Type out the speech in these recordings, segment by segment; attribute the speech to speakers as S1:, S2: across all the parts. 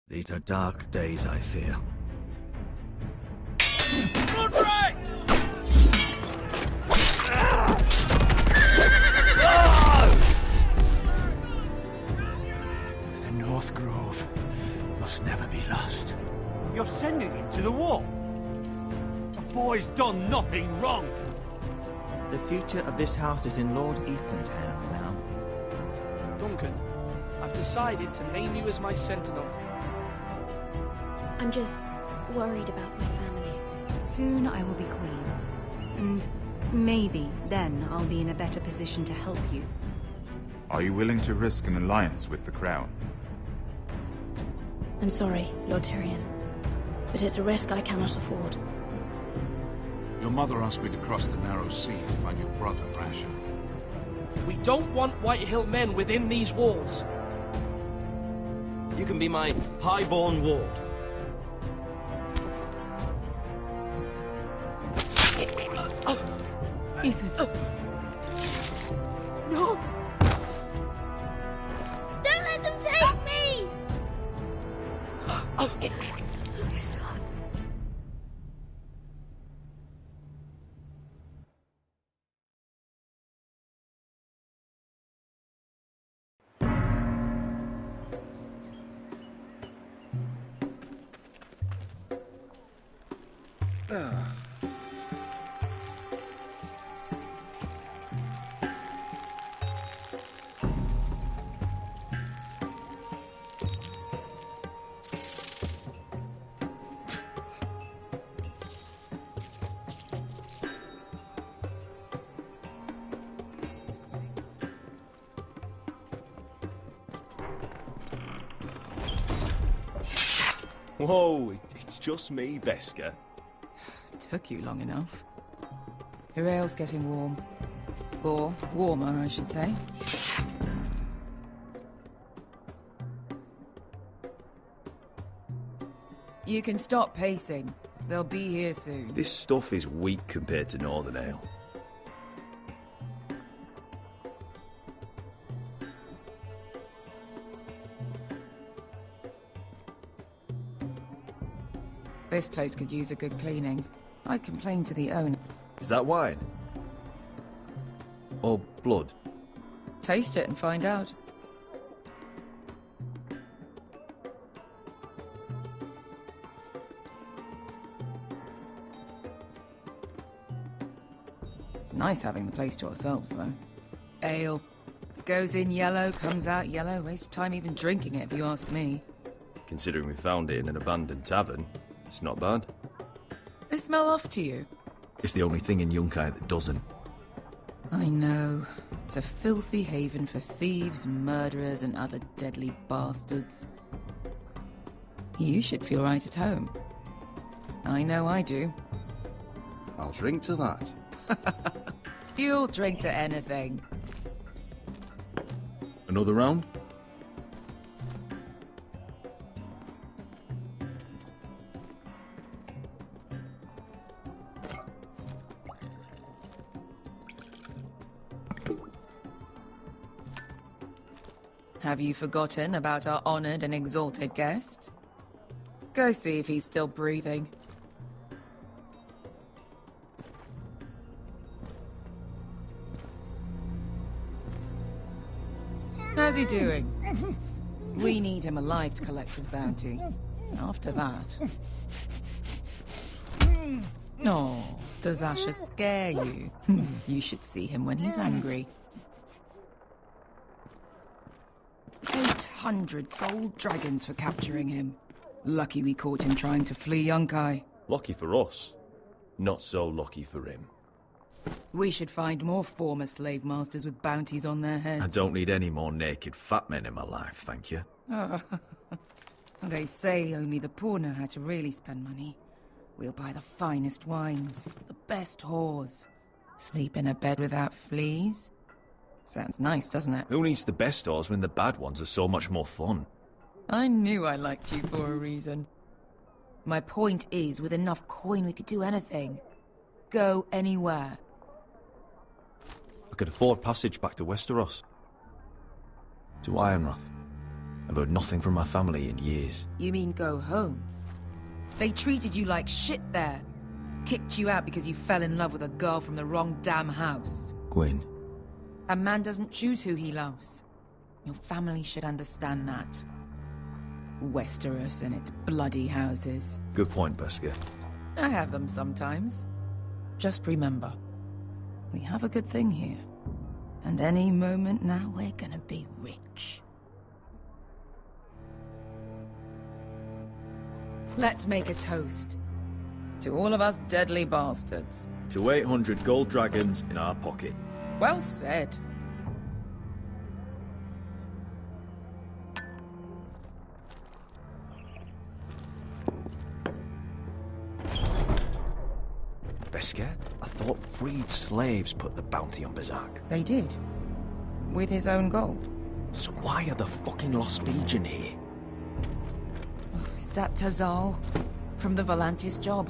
S1: These are dark days, I fear.
S2: Roderick!
S3: The North Grove must never be lost.
S4: You're sending him to the war? The boy's done nothing wrong.
S1: The future of this house is in Lord Ethan's hands now.
S2: Duncan, I've decided to name you as my sentinel.
S5: I'm just worried about my family.
S6: Soon I will be queen. And maybe then I'll be in a better position to help you.
S7: Are you willing to risk an alliance with the Crown?
S5: I'm sorry, Lord Tyrion, but it's a risk I cannot afford.
S8: Your mother asked me to cross the narrow sea to find your brother, Rasher.
S2: We don't want Whitehill men within these walls.
S4: You can be my highborn ward.
S6: Ethan.
S5: No! Don't let them take me! My son.
S9: Whoa, it's just me, Beska.
S10: Took you long enough. Your ale's getting warm. Or warmer, I should say. You can stop pacing. They'll be here soon.
S9: This stuff is weak compared to Northern Ale.
S10: This place could use a good cleaning. I'd complain to the owner.
S9: Is that wine? Or blood?
S10: Taste it and find out. Nice having the place to ourselves, though. Ale. Goes in yellow, comes out yellow. Waste time even drinking it, if you ask me.
S9: Considering we found it in an abandoned tavern, it's not bad.
S10: They smell off to you?
S9: It's the only thing in Yunkai that doesn't.
S10: I know. It's a filthy haven for thieves, murderers, and other deadly bastards. You should feel right at home. I know I do.
S9: I'll drink to that.
S10: You'll drink to anything.
S9: Another round?
S10: Have you forgotten about our honored and exalted guest? Go see if he's still breathing. How's he doing? We need him alive to collect his bounty. After that... Oh, does Asher scare you? You should see him when he's angry. 800 gold dragons for capturing him. Lucky we caught him trying to flee Yunkai.
S9: Lucky for us. Not so lucky for him.
S10: We should find more former slave masters with bounties on their heads.
S9: I don't need any more naked fat men in my life, thank you.
S10: They say only the poor know how to really spend money. We'll buy the finest wines, the best whores. Sleep in a bed without fleas. Sounds nice, doesn't it?
S9: Who needs the best whores when the bad ones are so much more fun?
S10: I knew I liked you for a reason. My point is, with enough coin we could do anything. Go anywhere.
S9: I could afford passage back to Westeros. To Ironrath.
S11: I've heard nothing from my family in years.
S10: You mean go home? They treated you like shit there. Kicked you out because you fell in love with a girl from the wrong damn house.
S11: Gwyn.
S10: A man doesn't choose who he loves. Your family should understand that. Westeros and its bloody houses.
S11: Good point, Beskar.
S10: I have them sometimes. Just remember, we have a good thing here. And any moment now, we're gonna be rich. Let's make a toast. To all of us deadly bastards.
S9: To 800 gold dragons in our pocket.
S10: Well said.
S11: Beskar? I thought freed slaves put the bounty on Berserk.
S10: They did. With his own gold.
S11: So why are the fucking Lost Legion here?
S10: Is that Tazal? From the Volantis job?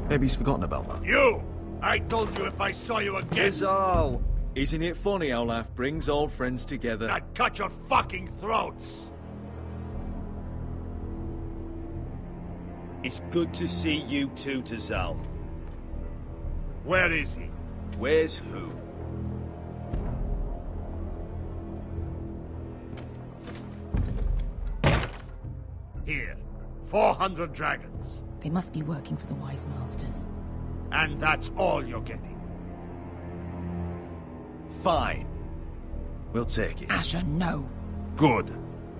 S11: Maybe he's forgotten about that.
S4: You! I told you if I saw you again...
S9: Tizal! Isn't it funny how life brings old friends together?
S4: I'd cut your fucking throats!
S9: It's good to see you too, Tizal.
S4: Where is he?
S9: Where's who?
S4: Here. 400 dragons.
S10: They must be working for the Wise Masters.
S4: And that's all you're getting.
S11: Fine. We'll take it.
S10: Asher, no.
S4: Good.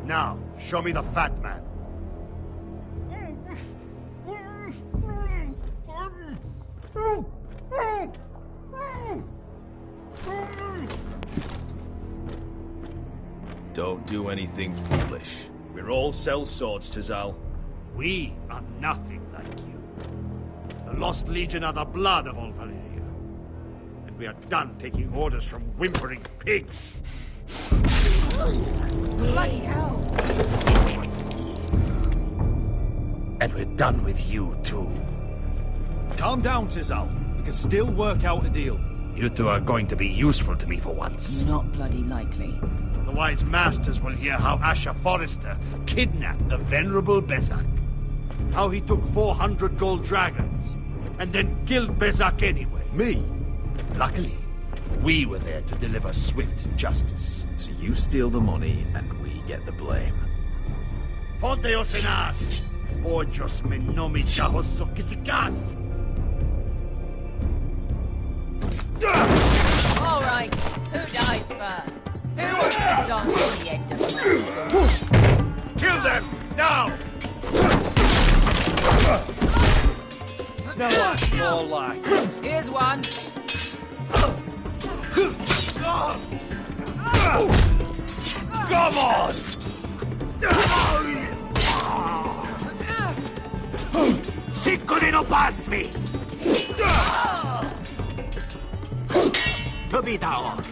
S4: Now, show me the fat man.
S9: Don't do anything foolish. We're all sellswords, Tizal.
S4: We are nothing like you. The Lost Legion are the blood of all Valyria. And we are done taking orders from whimpering pigs.
S10: Bloody hell!
S4: And we're done with you, too.
S9: Calm down, Tizal. We can still work out a deal.
S4: You two are going to be useful to me for once.
S10: Not bloody likely.
S4: The Wise Masters will hear how Asher Forrester kidnapped the venerable Bezak. How he took 400 gold dragons, and then killed Bezak anyway.
S11: Me?
S4: Luckily, we were there to deliver swift justice.
S11: So you steal the money, and we get the blame.
S4: Ponteos en as! Pojos me nomi chahos kisikas!
S10: All right, who dies first? Who wants to dance to the end of my sword?
S4: Kill them, now!
S9: Now that's more like.
S10: Here's one.
S4: Come on! Siccone no pass me! Tobitao!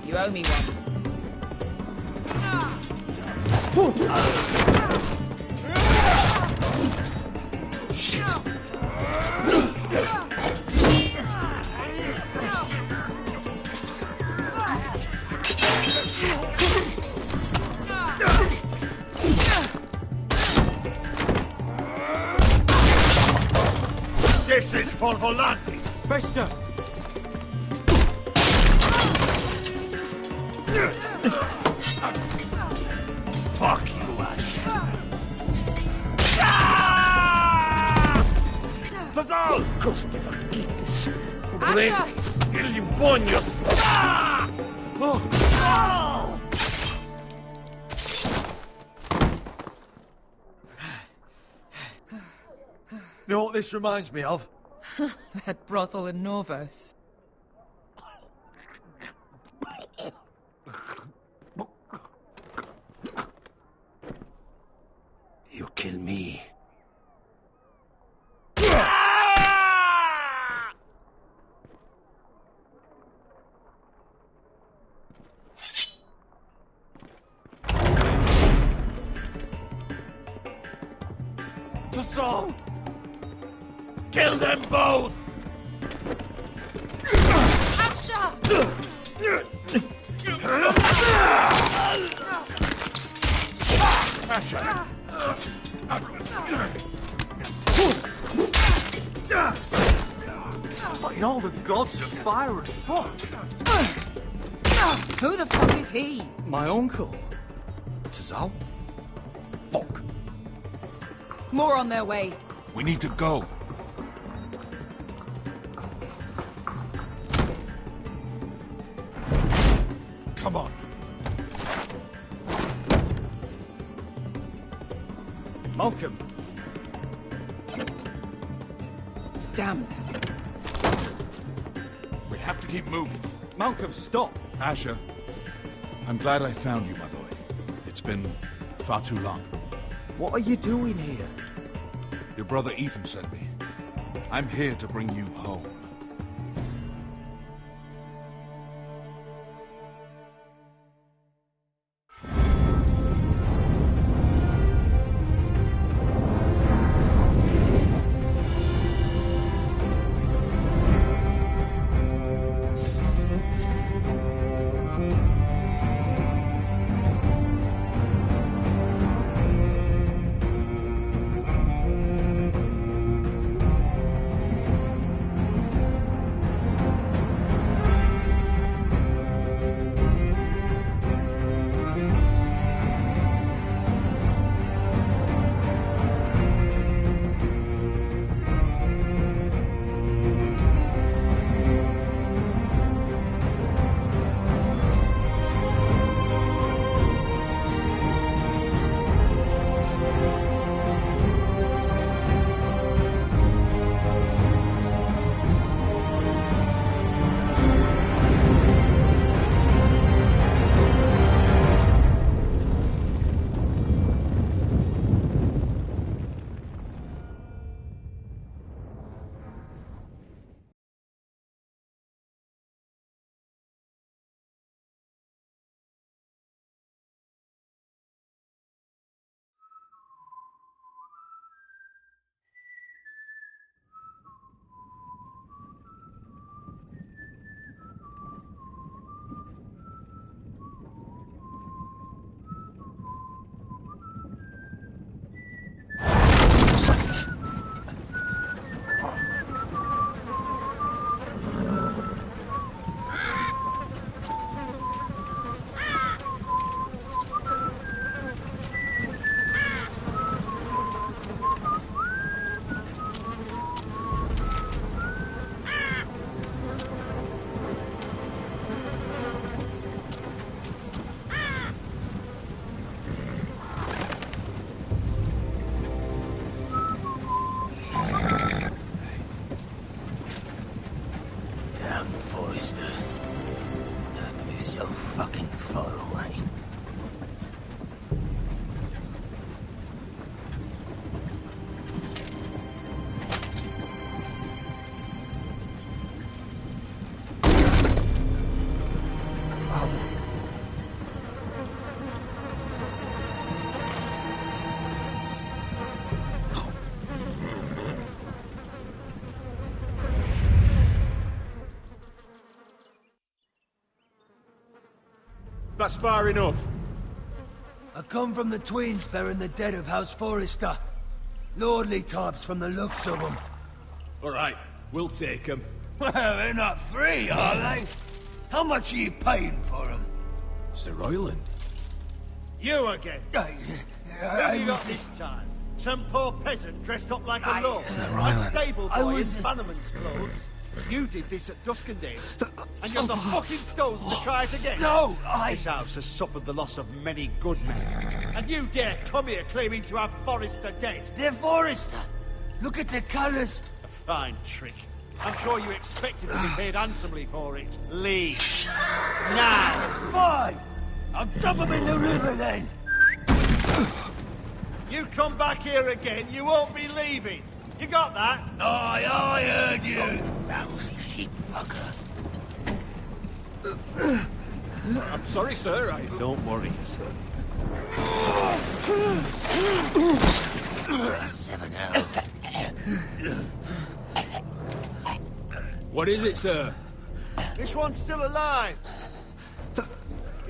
S10: You owe me one.
S4: This is for Volantis!
S11: Beskar!
S4: Fuck you, Ash! Tazal! Coste Valantis! Problemas! Illimbonios!
S11: You know what this reminds me of?
S10: That brothel in Norvos.
S4: You kill me. to Saul? Kill them both!
S8: Asher!
S11: What in all the gods of fire and fuck?
S10: Who the fuck is he?
S11: My uncle. Tazal? Fuck.
S10: More on their way.
S8: We need to go. Come on.
S11: Malcolm.
S10: Damn.
S8: We have to keep moving.
S11: Malcolm, stop.
S8: Asher, I'm glad I found you, my boy. It's been far too long.
S11: What are you doing here?
S8: Your brother Ethan sent me. I'm here to bring you home.
S4: That's far enough.
S3: I come from the twins bearing the dead of House Forrester. Lordly types from the looks of them.
S4: All right, we'll take them.
S3: Well, they're not free, are they? How much are you paying for them?
S11: Sir Royland.
S4: You again. Who have you got this time? Some poor peasant dressed up like a lord. A stable boy in Bannerman's clothes. You did this at Duskendale, and you're the fucking stones to try it again.
S3: No,
S4: This house has suffered the loss of many good men, and you dare come here claiming to have Forrester dead.
S3: They're Forrester. Look at the colours.
S4: A fine trick. I'm sure you expected to be paid handsomely for it. Leave. Now.
S3: Fine. I'll dump them in the river then.
S4: You come back here again, you won't be leaving. You got that?
S3: Aye, I heard you.
S4: Lousy sheep fucker. I'm sorry, sir. Don't worry yourself.
S3: 7 hours. What is it, sir?
S4: This one's still alive.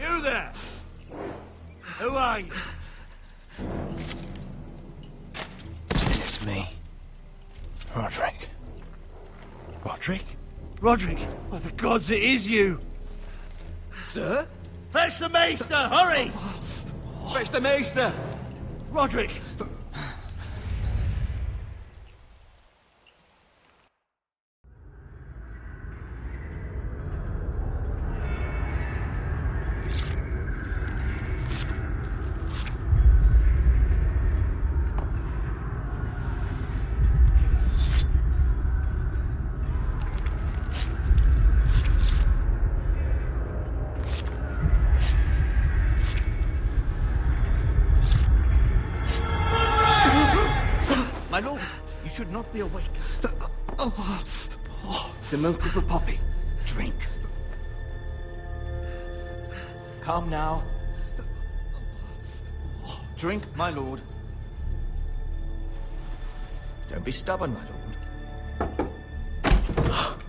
S4: You there? Who are you?
S11: It's me. Roderick.
S4: Roderick? Roderick? By the gods, it is you!
S3: Sir?
S4: Fetch the maester, hurry!
S3: Fetch the maester!
S4: Roderick!
S1: My lord, you should not be awake. The milk of the poppy. Drink. Calm now. Drink, my lord. Don't be stubborn, my lord.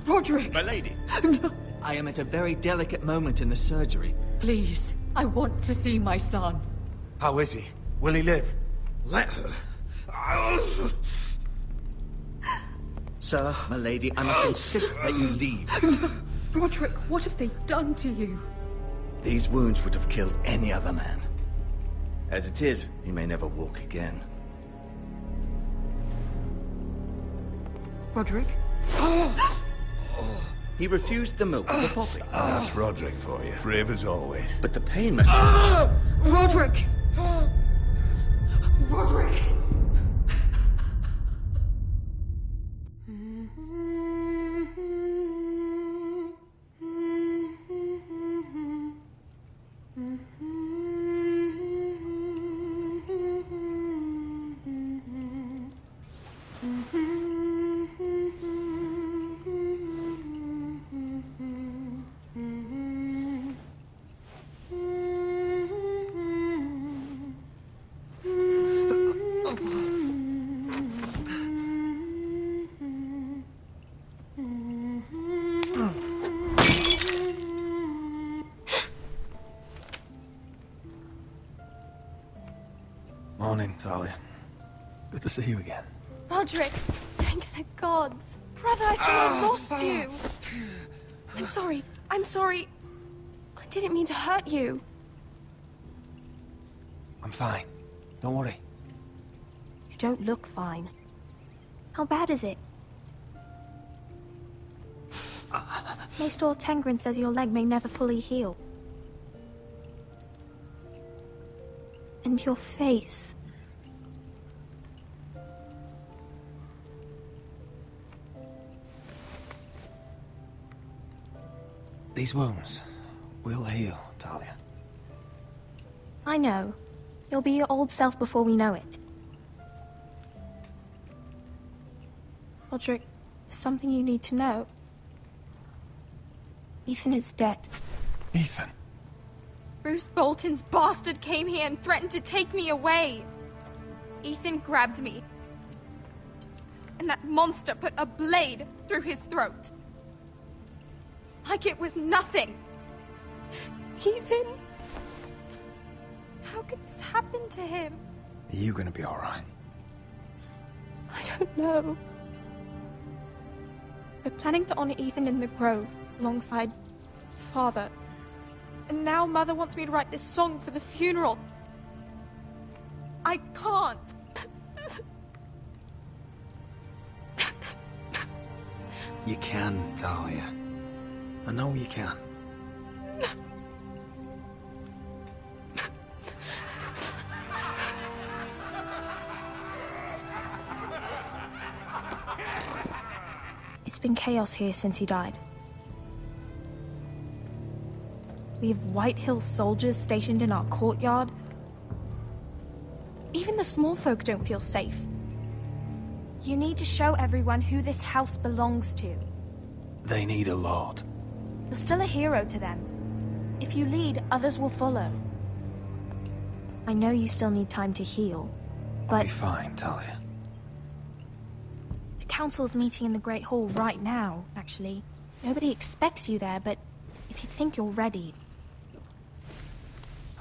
S12: Roderick!
S1: My lady.
S12: No.
S1: I am at a very delicate moment in the surgery.
S12: Please, I want to see my son.
S4: How is he? Will he live?
S1: Let her. Sir, my lady, I must insist that you leave.
S12: Roderick, what have they done to you?
S1: These wounds would have killed any other man. As it is, he may never walk again.
S12: Roderick?
S1: He refused the milk of the poppy.
S8: That's Roderick for you. Brave as always.
S1: But the pain must...
S12: Roderick! Roderick!
S11: Morning, Talia. Good to see you again.
S5: Roderick, thank the gods. Brother, I thought I lost you. I'm sorry. I didn't mean to hurt you.
S11: I'm fine. Don't worry.
S5: You don't look fine. How bad is it? Maester Tengrin says your leg may never fully heal. And your face.
S11: These wounds will heal, Talia.
S5: I know. You'll be your old self before we know it. Roderick, there's something you need to know. Ethan is dead.
S11: Ethan?
S13: Bruce Bolton's bastard came here and threatened to take me away. Ethan grabbed me. And that monster put a blade through his throat. Like it was nothing. Ethan? How could this happen to him?
S11: Are you gonna be alright?
S13: I don't know. We're planning to honor Ethan in the Grove, alongside Father. And now Mother wants me to write this song for the funeral. I can't.
S11: You can, Talia. I know you can.
S5: It's been chaos here since he died. We have White Hill soldiers stationed in our courtyard. Even the small folk don't feel safe. You need to show everyone who this house belongs to.
S11: They need a lord.
S5: You're still a hero to them. If you lead, others will follow. I know you still need time to heal, but...
S11: I'll be fine, Talia.
S5: The council's meeting in the Great Hall right now, actually. Nobody expects you there, but if you think you're ready...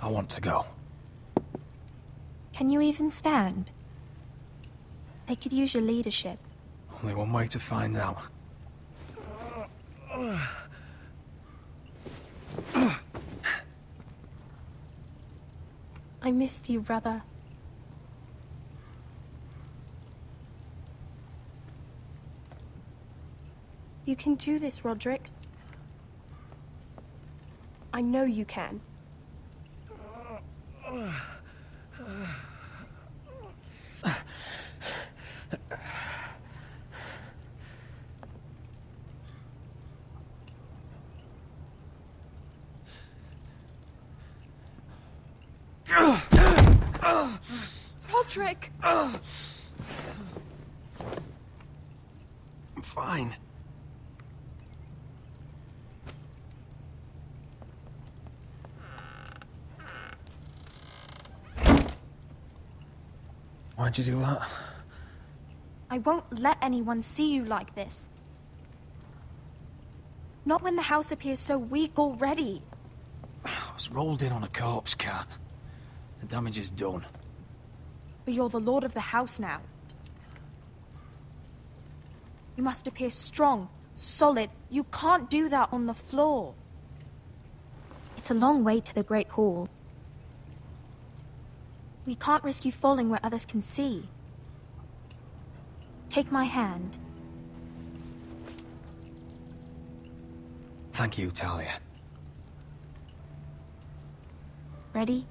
S14: I want to go.
S5: Can you even stand? They could use your leadership.
S14: Only one way to find out.
S5: I missed you, brother. You can do this, Roderick. I know you can.
S12: Roderick!
S14: I'm fine. Why'd you do that?
S5: I won't let anyone see you like this. Not when the house appears so weak already.
S14: I was rolled in on a corpse cart. The damage is done.
S5: But you're the lord of the house now. You must appear strong, solid. You can't do that on the floor. It's a long way to the Great Hall. We can't risk you falling where others can see. Take my hand.
S14: Thank you, Talia.
S5: Ready?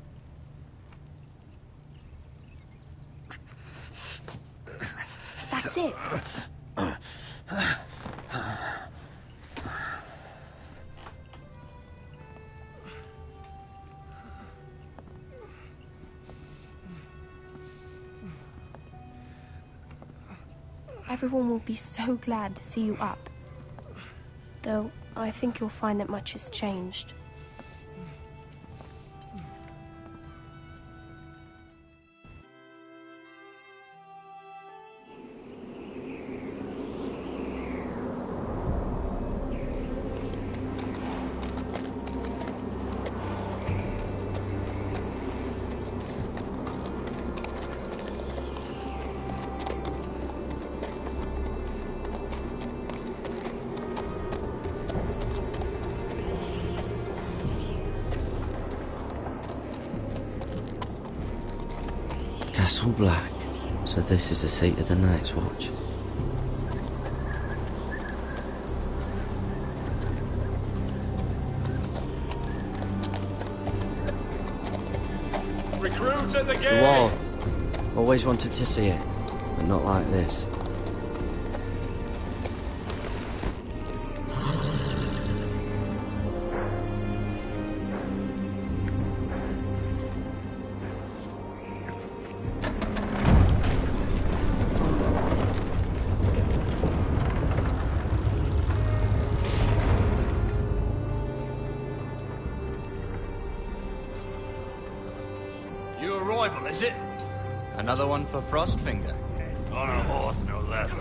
S5: That's it. Everyone will be so glad to see you up. Though, I think you'll find that much has changed.
S15: Castle Black. So this is the seat of the Night's Watch.
S9: Recruits at the gate!
S15: The wall. Always wanted to see it, but not like this.
S16: Your arrival, is it?
S17: Another one for Frostfinger.
S16: On a horse, no less.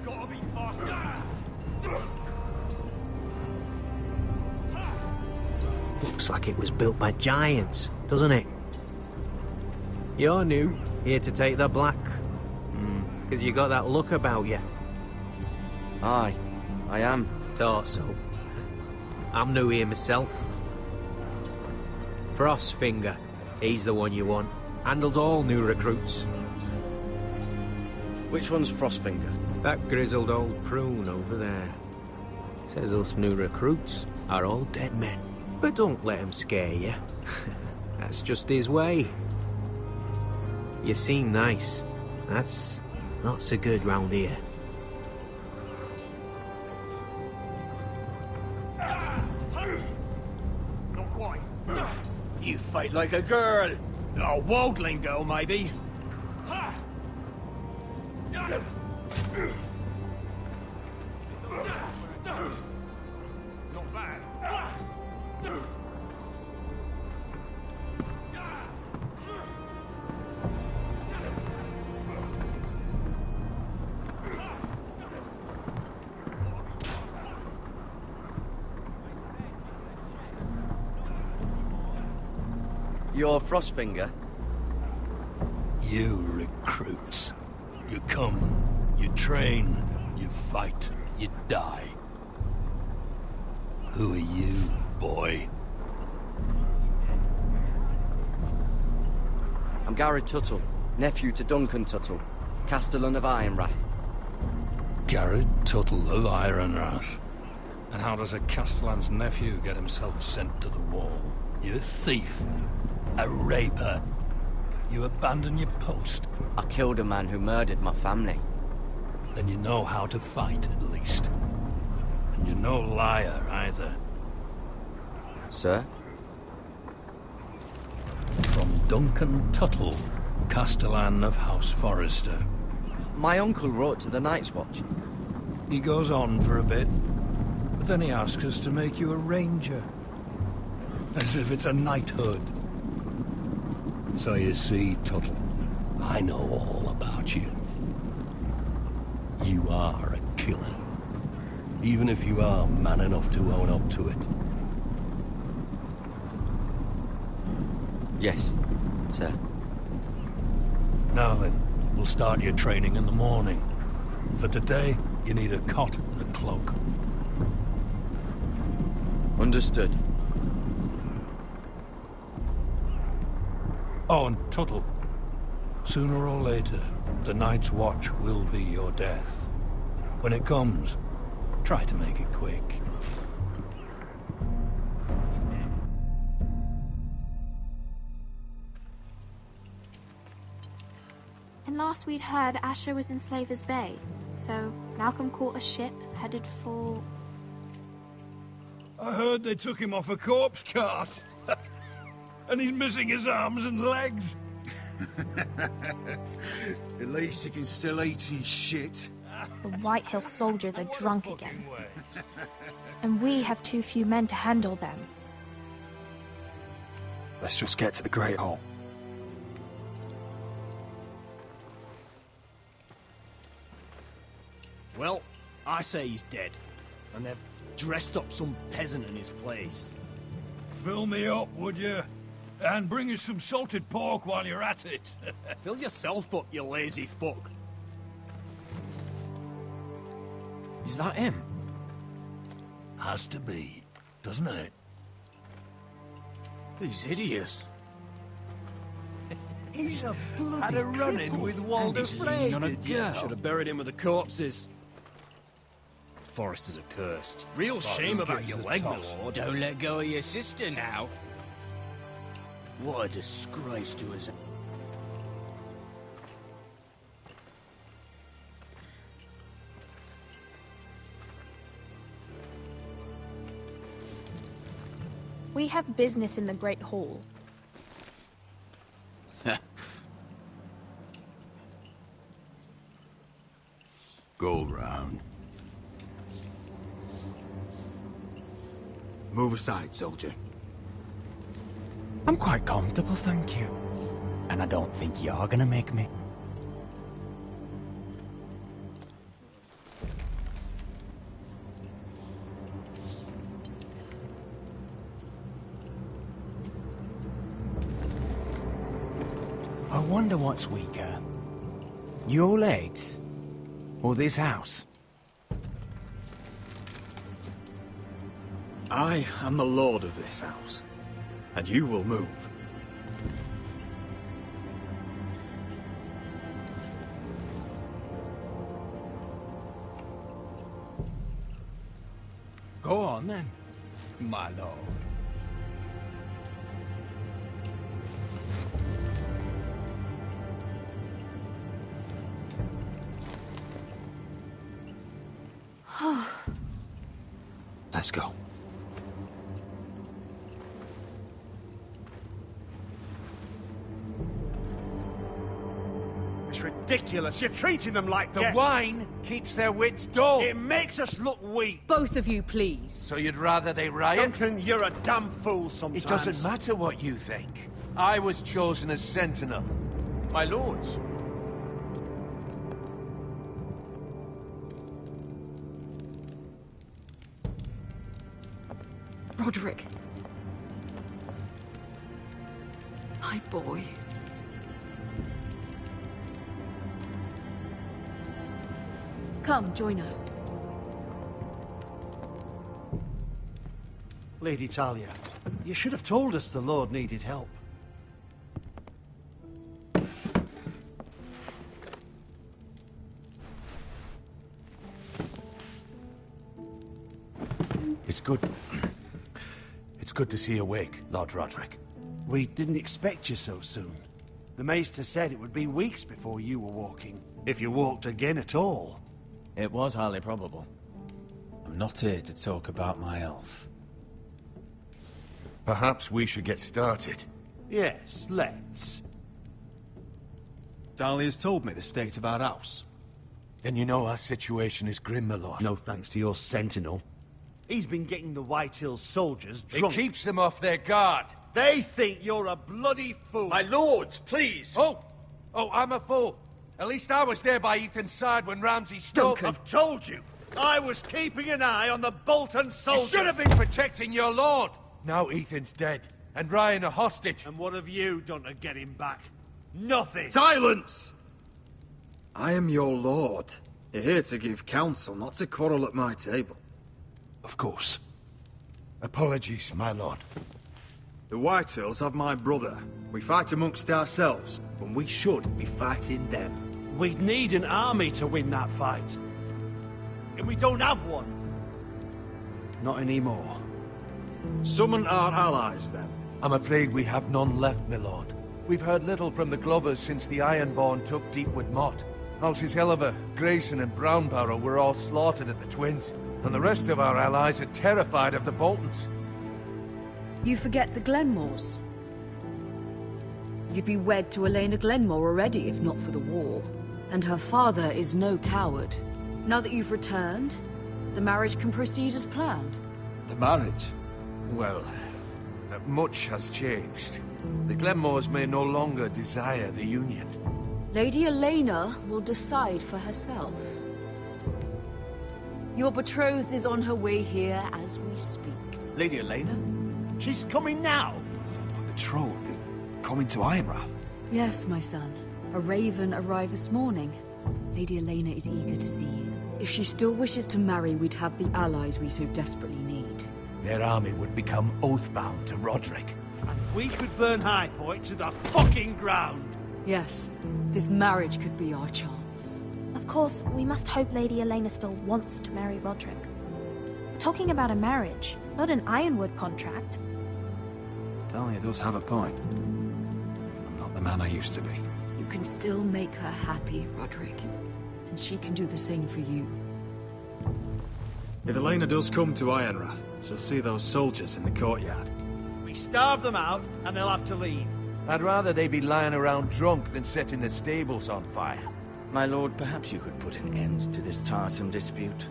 S16: Gotta be faster.
S18: Looks like it was built by giants, doesn't it? You're new, here to take the black. Because you got that look about you.
S15: Aye, I am.
S18: Thought so. I'm new here myself. Frostfinger, he's the one you want. Handles all new recruits.
S15: Which one's Frostfinger?
S18: That grizzled old prune over there. Says us new recruits are all dead men. But don't let him scare you. That's just his way. You seem nice. That's not so good round here.
S4: Not quite. You fight like a girl.
S16: Oh, Waldling girl, maybe. Not bad.
S15: You're Frostfinger?
S14: You recruits. You come, you train, you fight, you die. Who are you, boy?
S15: I'm Garrett Tuttle, nephew to Duncan Tuttle, Castellan of Ironrath.
S14: Garrett Tuttle of Ironrath. And how does a Castellan's nephew get himself sent to the wall? You a thief, a raper. You abandon your post.
S15: I killed a man who murdered my family.
S14: Then you know how to fight, at least. And you're no liar, either.
S15: Sir?
S14: From Duncan Tuttle, Castellan of House Forrester.
S15: My uncle wrote to the Night's Watch.
S14: He goes on for a bit, but then he asks us to make you a ranger. As if it's a knighthood. So you see, Tuttle, I know all about you. You are a killer. Even if you are man enough to own up to it.
S15: Yes, sir.
S14: Now then, we'll start your training in the morning. For today, you need a cot and a cloak.
S15: Understood.
S14: Oh, and Tuttle, sooner or later, the Night's Watch will be your death. When it comes, try to make it quick.
S5: And last we'd heard, Asher was in Slaver's Bay, so Malcolm caught a ship headed for...
S14: I heard they took him off a corpse cart. And he's missing his arms and legs.
S8: At least he can still eat his shit.
S5: The White Hill soldiers are drunk again. And we have too few men to handle them.
S11: Let's just get to the Great Hall.
S4: Well, I say he's dead. And they've dressed up some peasant in his place.
S14: Fill me up, would you? And bring us some salted pork while you're at it.
S4: Fill yourself up, you lazy fuck.
S11: Is that him?
S14: Has to be, doesn't it?
S16: He's hideous.
S4: He's a bloody Had a run-in with Walder Frey.
S16: On a girl.
S4: Should have buried him with the corpses. Foresters are cursed. Real shame about your leg, my lord.
S16: Don't let go of your sister now. What a disgrace to us.
S5: We have business in the Great Hall.
S16: Go round.
S8: Move aside, soldier.
S19: I'm quite comfortable, thank you. And I don't think you're gonna make me. I wonder what's weaker. Your legs? Or this house?
S11: I am the lord of this house, and you will move.
S19: Go on then, my lord.
S11: Let's go.
S4: ridiculous. You're treating them like
S20: The
S4: guests.
S20: wine keeps their wits dull.
S4: It makes us look weak.
S12: Both of you, please.
S20: So you'd rather they riot?
S4: Duncan, you're a damn fool sometimes.
S20: It doesn't matter what you think. I was chosen as sentinel. My lords.
S12: Roderick. My boy. Come, join us.
S4: Lady Talia, you should have told us the Lord needed help.
S20: It's good. It's good to see you awake, Lord Roderick.
S4: We didn't expect you so soon. The Maester said it would be weeks before you were walking, if you walked again at all.
S1: It was highly probable.
S19: I'm not here to talk about my elf.
S20: Perhaps we should get started.
S4: Yes, let's.
S11: Dahlia's told me the state of our house.
S20: Then you know our situation is grim, my lord.
S4: No thanks to your sentinel. He's been getting the White Hills soldiers drunk.
S20: It keeps them off their guard.
S4: They think you're a bloody fool.
S20: My lords, please! Oh, I'm a fool. At least I was there by Ethan's side when Ramsay stole...
S4: I've told you. I was keeping an eye on the Bolton soldiers.
S20: You should have been protecting your lord. Now Ethan's dead, and Ryan a hostage.
S4: And what have you done to get him back? Nothing.
S11: Silence! I am your lord. You're here to give counsel, not to quarrel at my table.
S20: Of course. Apologies, my lord.
S11: The Whitehills have my brother. We fight amongst ourselves, when we should be fighting them.
S4: We'd need an army to win that fight. And we don't have one. Not anymore.
S11: Summon our allies, then.
S20: I'm afraid we have none left, my lord. We've heard little from the Glovers since the Ironborn took Deepwood Motte. Houses Helliver, Grayson and Brownbarrow were all slaughtered at the Twins, and the rest of our allies are terrified of the Boltons.
S12: You forget the Glenmores. You'd be wed to Elena Glenmore already if not for the war. And her father is no coward. Now that you've returned, the marriage can proceed as planned.
S11: The marriage?
S20: Well, much has changed. The Glenmores may no longer desire the union.
S12: Lady Elena will decide for herself. Your betrothed is on her way here as we speak.
S1: Lady Elena?
S4: She's coming now.
S11: My betrothed is coming to Ironrath.
S12: Yes, my son. A raven arrived this morning. Lady Elena is eager to see you. If she still wishes to marry, we'd have the allies we so desperately need.
S20: Their army would become oathbound to Roderick.
S4: And we could burn High Point to the fucking ground.
S12: Yes, this marriage could be our chance.
S5: Of course, we must hope Lady Elena still wants to marry Roderick. We're talking about a marriage, not an Ironwood contract.
S11: Dahlia does have a point. I'm not the man I used to be.
S12: You can still make her happy, Roderick. And she can do the same for you.
S11: If Elena does come to Ironrath, she'll see those soldiers in the courtyard.
S4: We starve them out, and they'll have to leave.
S20: I'd rather they be lying around drunk than setting the stables on fire.
S1: My lord, perhaps you could put an end to this tiresome dispute.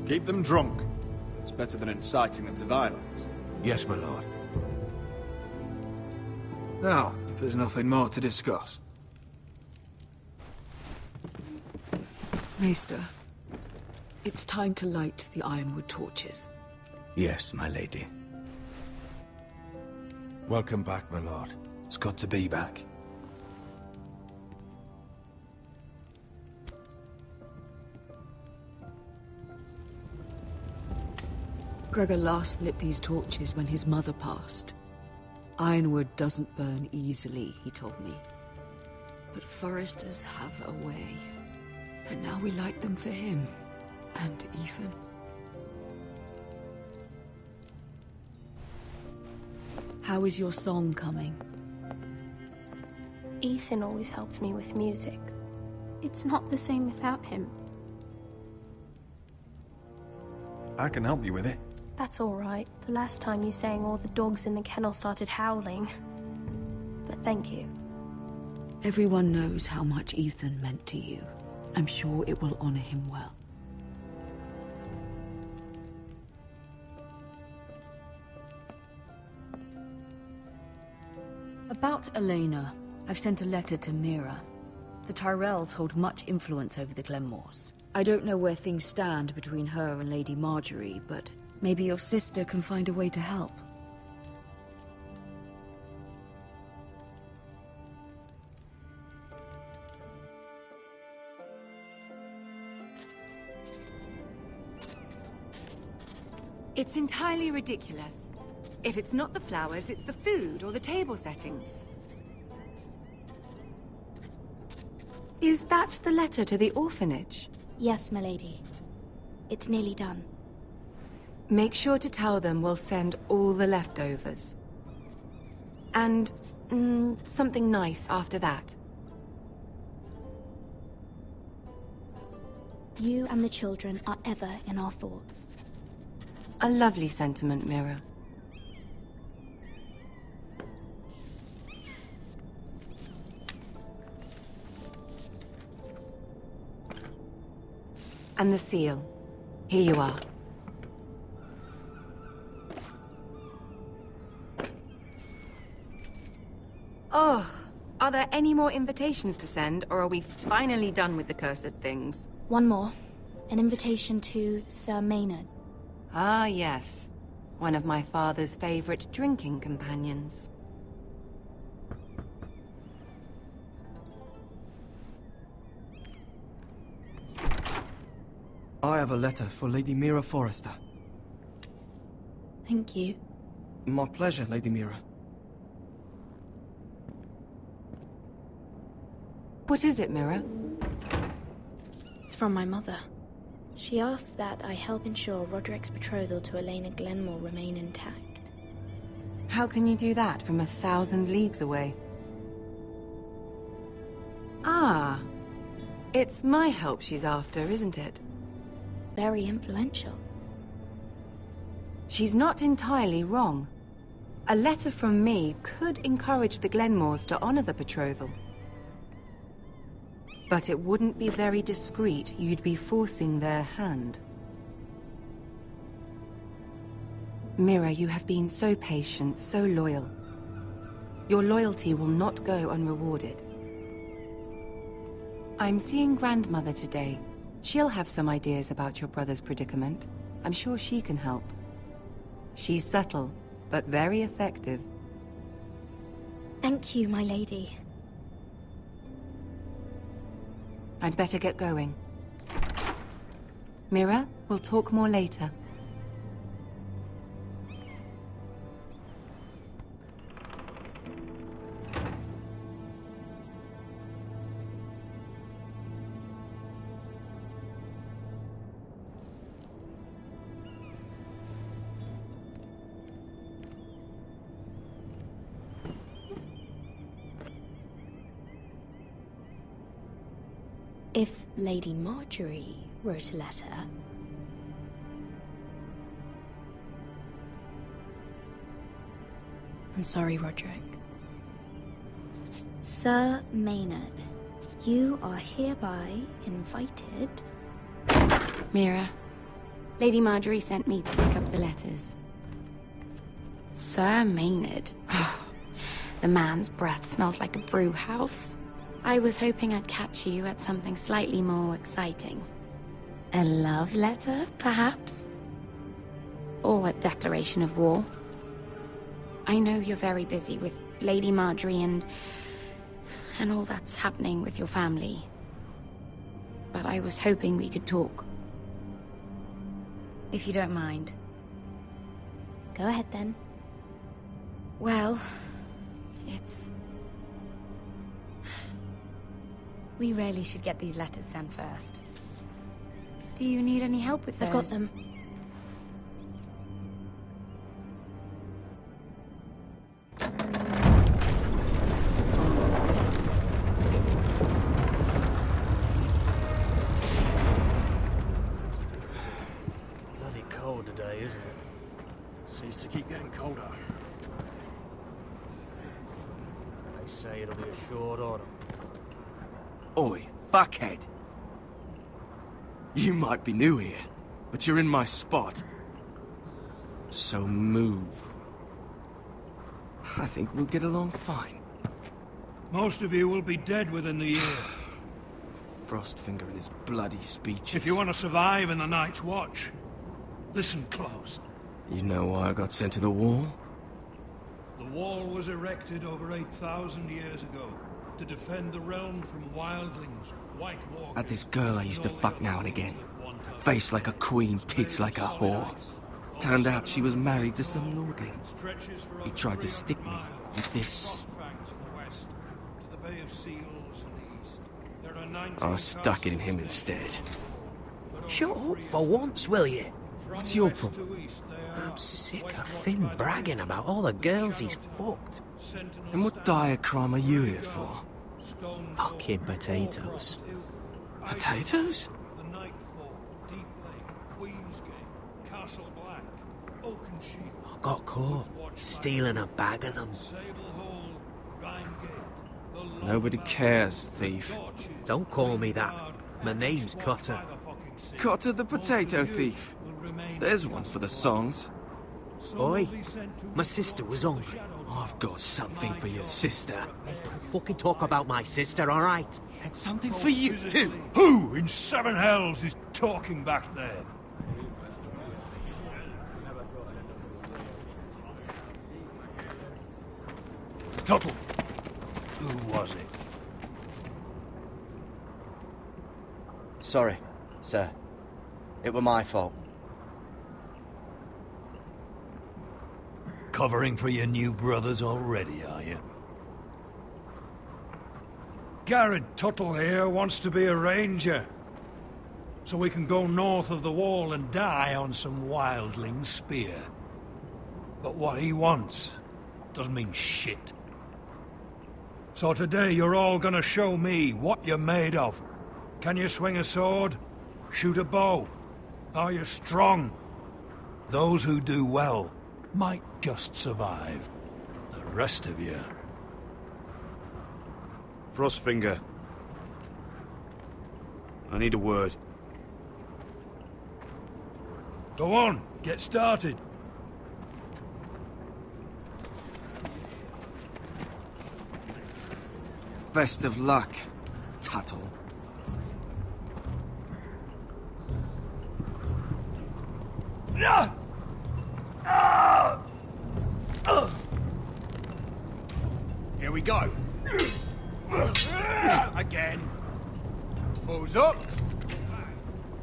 S11: Keep them drunk. It's better than inciting them to violence.
S20: Yes, my lord.
S11: Now, if there's nothing more to discuss.
S12: Maester, it's time to light the Ironwood torches.
S1: Yes, my lady.
S20: Welcome back, my lord.
S11: It's good to be back.
S12: Gregor last lit these torches when his mother passed. Ironwood doesn't burn easily, he told me. But foresters have a way. And now we light them for him. And Ethan. How is your song coming?
S5: Ethan always helps me with music. It's not the same without him.
S11: I can help you with it.
S5: That's all right. The last time you sang, all the dogs in the kennel started howling. But thank you.
S12: Everyone knows how much Ethan meant to you. I'm sure it will honor him well. About Elena, I've sent a letter to Mira. The Tyrells hold much influence over the Glenmores. I don't know where things stand between her and Lady Marjorie, but maybe your sister can find a way to help.
S10: It's entirely ridiculous. If it's not the flowers, it's the food or the table settings. Is that the letter to the orphanage?
S5: Yes, milady. It's nearly done.
S10: Make sure to tell them we'll send all the leftovers. And, something nice after that.
S5: You and the children are ever in our thoughts.
S10: A lovely sentiment, Mira. And the seal. Here you are. Oh, are there any more invitations to send, or are we finally done with the cursed things?
S5: One more. An invitation to Sir Maynard.
S10: Ah, yes. One of my father's favorite drinking companions.
S21: I have a letter for Lady Mira Forrester.
S5: Thank you.
S21: My pleasure, Lady Mira.
S10: What is it, Mira?
S5: It's from my mother. She asks that I help ensure Roderick's betrothal to Elena Glenmore remain intact.
S10: How can you do that from 1,000 leagues away? Ah, it's my help she's after, isn't it?
S5: Very influential.
S10: She's not entirely wrong. A letter from me could encourage the Glenmores to honor the betrothal. But it wouldn't be very discreet. You'd be forcing their hand. Mira, you have been so patient, so loyal. Your loyalty will not go unrewarded. I'm seeing Grandmother today. She'll have some ideas about your brother's predicament. I'm sure she can help. She's subtle, but very effective.
S5: Thank you, my lady.
S10: I'd better get going. Mira, we'll talk more later.
S5: If Lady Marjorie wrote a letter... I'm sorry, Roderick. Sir Maynard, you are hereby invited...
S22: Mira, Lady Marjorie sent me to pick up the letters. Sir Maynard. The man's breath smells like a brew house. I was hoping I'd catch you at something slightly more exciting. A love letter, perhaps? Or a declaration of war. I know you're very busy with Lady Marjorie and all that's happening with your family. But I was hoping we could talk. If you don't mind.
S5: Go ahead, then.
S22: Well, it's... We really should get these letters sent first. Do you need any help with those?
S5: I've got them.
S4: Bloody cold today, isn't it? Seems to keep getting colder.
S16: say it'll be a short order.
S21: Oi, fuckhead. You might be new here, but you're in my spot. So move. I think we'll get along fine.
S14: Most of you will be dead within the year.
S21: Frostfinger and his bloody speeches.
S14: If you want to survive in the Night's Watch, listen close.
S21: You know why I got sent to the wall?
S14: The wall was erected over 8,000 years ago to defend the realm from wildlings, white walkers...
S21: Had this girl I used to fuck now and again. Face like a queen, tits like a whore. Turned out she was married to some lordling. He tried to stick me with this. I stuck it in him instead.
S18: Shut up for once, will you? What's your problem? I'm sick of Finn bragging about all the girls he's fucked.
S21: And what dire crime are you here for?
S18: Fucking potatoes.
S21: Potatoes?
S18: I got caught stealing a bag of them.
S21: Nobody cares, thief.
S18: Don't call me that. My name's Cotter.
S21: Cotter the potato thief. There's one for the songs.
S18: Oi, my sister was hungry.
S21: I've got something for your sister.
S18: Don't fucking talk about my sister, alright?
S21: And something for you too.
S14: Who in seven hells is talking back there? Tuttle. Who was it?
S2: Sorry, sir. It were my fault.
S14: Covering for your new brothers already, are you? Garrett Tuttle here wants to be a ranger. So we can go north of the wall and die on some wildling spear. But what he wants doesn't mean shit. So today you're all gonna show me what you're made of. Can you swing a sword? Shoot a bow? Are you strong? Those who do well might just survive. The rest of you...
S8: Frostfinger. I need a word.
S14: Go on, get started.
S21: Best of luck, Tuttle.
S11: Here we go. Again. Balls up.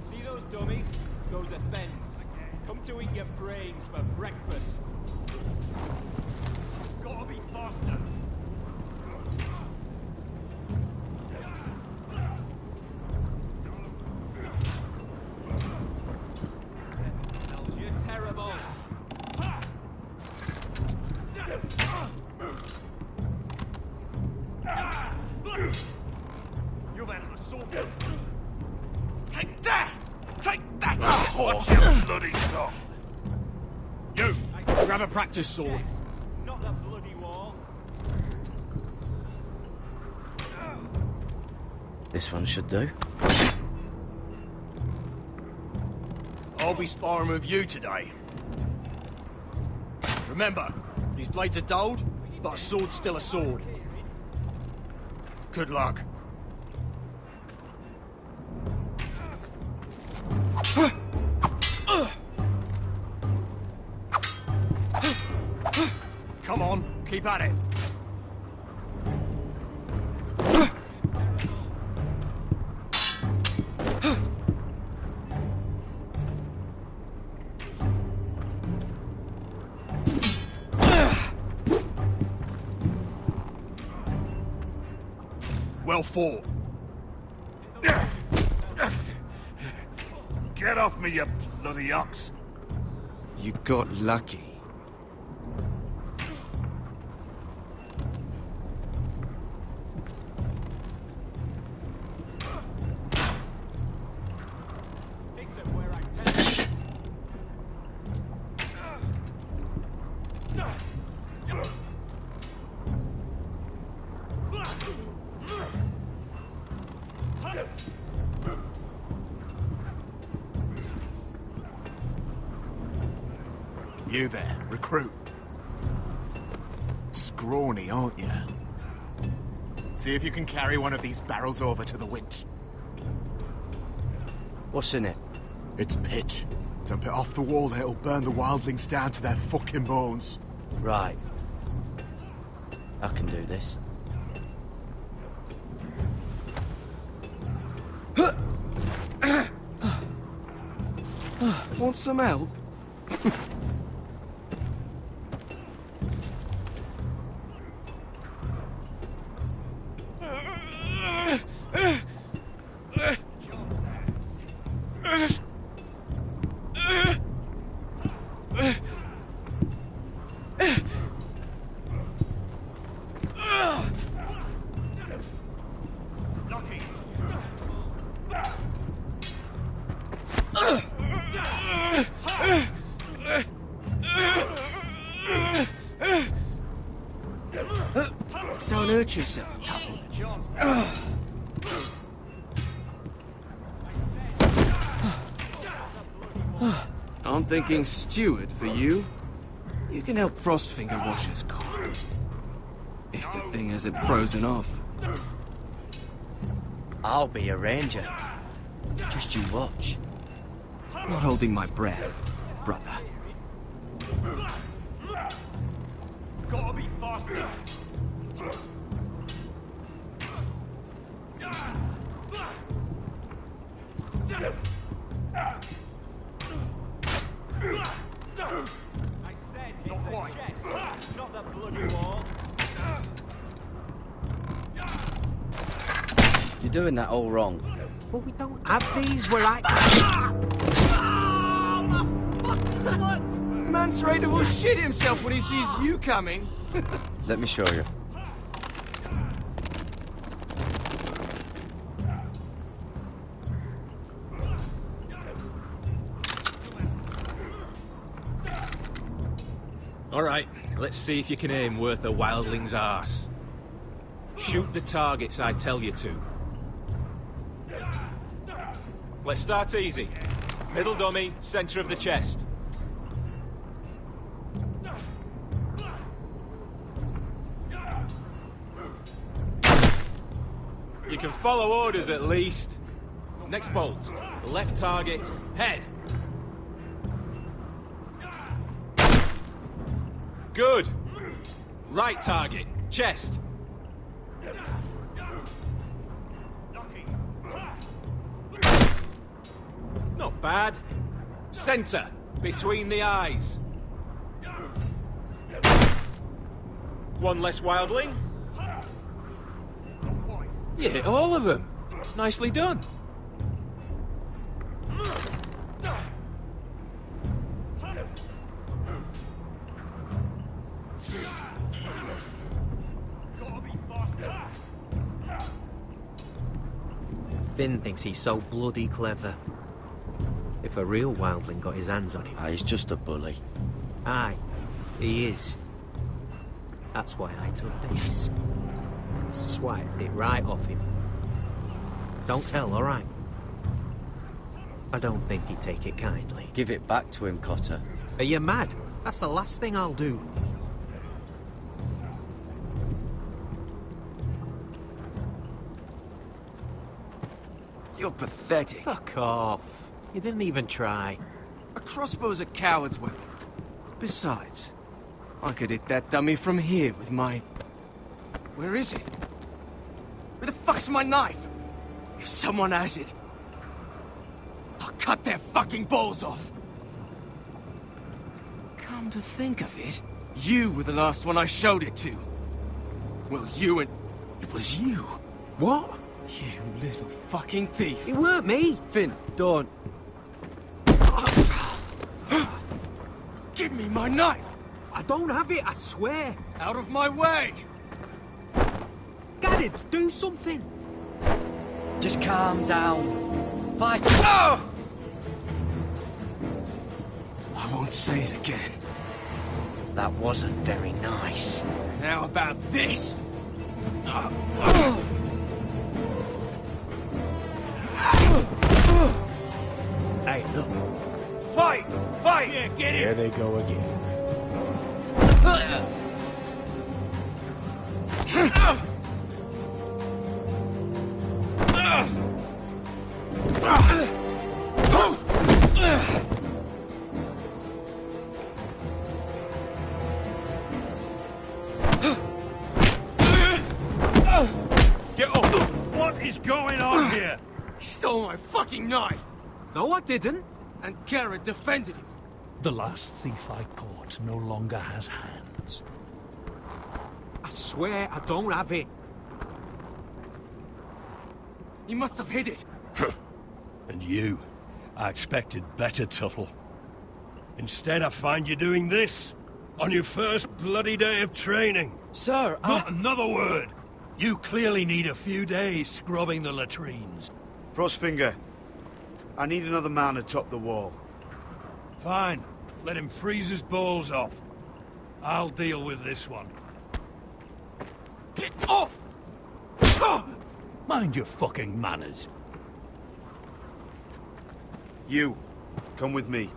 S7: See those dummies? Those are Fens. Come to eat your brains for breakfast. Gotta be faster. You're terrible. You've had an assault.
S11: Take that! Take that!
S14: Watch your bloody tongue.
S11: You! Grab a practice sword.
S7: Not the bloody wall.
S2: This one should do.
S11: I'll be sparring with you today. Remember, these blades are dulled, but a sword's still a sword. Good luck. Come on, keep at it. Well fought.
S8: Get off me, you bloody ox.
S21: You got lucky.
S19: You there, recruit. Scrawny, aren't you? See if you can carry one of these barrels over to the winch.
S2: What's in it?
S19: It's pitch. Dump it off the wall and it'll burn the wildlings down to their fucking bones.
S2: Right. I can do this.
S21: Want some help? Don't hurt yourself, Tuttle. I'm thinking steward for you. You can help Frostfinger wash his cock. If the thing hasn't frozen off.
S2: I'll be a ranger. Just you watch.
S21: Not holding my breath, brother.
S4: Gotta be faster.
S7: I said hit the chest, not the bloody wall.
S2: You're doing that all wrong.
S18: But we don't have these where I...
S21: Man's ready to shit himself when he sees you coming.
S2: Let me show you.
S7: Alright, let's see if you can aim worth a wildling's arse. Shoot the targets I tell you to. Let's start easy. Middle dummy, center of the chest. You can follow orders at least. Next bolt. Left target, head. Good. Right target, chest. Not bad. Center, between the eyes. One less wildling. You hit all of them. Nicely done.
S18: Finn thinks he's so bloody clever. If a real wildling got his hands on him...
S2: He's just a bully.
S18: Aye, he is. That's why I took this. Swiped it right off him. Don't tell, all right? I don't think he'd take it kindly.
S2: Give it back to him, Cotter.
S18: Are you mad? That's the last thing I'll do.
S21: You're pathetic.
S18: Fuck off. You didn't even try.
S21: A crossbow's a coward's weapon. Besides, I could hit that dummy from here with my... Where is it? Where the fuck's my knife? If someone has it, I'll cut their fucking balls off. Come to think of it, you were the last one I showed it to. Well, you and... It was you.
S18: What?
S21: You little fucking thief.
S18: It weren't me.
S21: Finn, don't. Give me my knife!
S18: I don't have it, I swear.
S21: Out of my way!
S18: Garrett, do something.
S2: Just calm down. Fight.
S21: Oh! I won't say it again.
S2: That wasn't very nice.
S21: Now about this!
S18: Hey, look.
S14: Fight! Fight!
S7: Yeah, get
S19: Here
S7: him!
S19: they go again.
S14: Get up! What is going on here?
S21: He stole my fucking knife! No, I didn't. And Garrett defended him.
S14: The last thief I caught no longer has hands.
S21: I swear I don't have it. He must have hid it.
S14: And you? I expected better, Tuttle. Instead, I find you doing this on your first bloody day of training.
S2: Sir,
S14: Not another word! You clearly need a few days scrubbing the latrines.
S3: Frostfinger, I need another man atop the wall.
S14: Fine. Let him freeze his balls off. I'll deal with this one.
S21: Get off!
S14: Mind your fucking manners.
S3: You, come with me.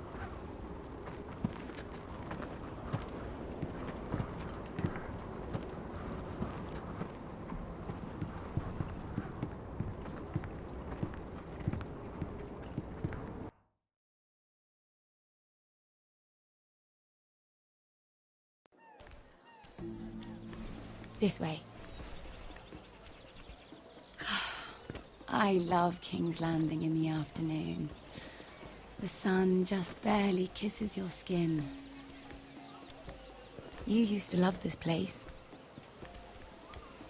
S22: This way. I love King's Landing in the afternoon. The sun just barely kisses your skin. You used to love this place.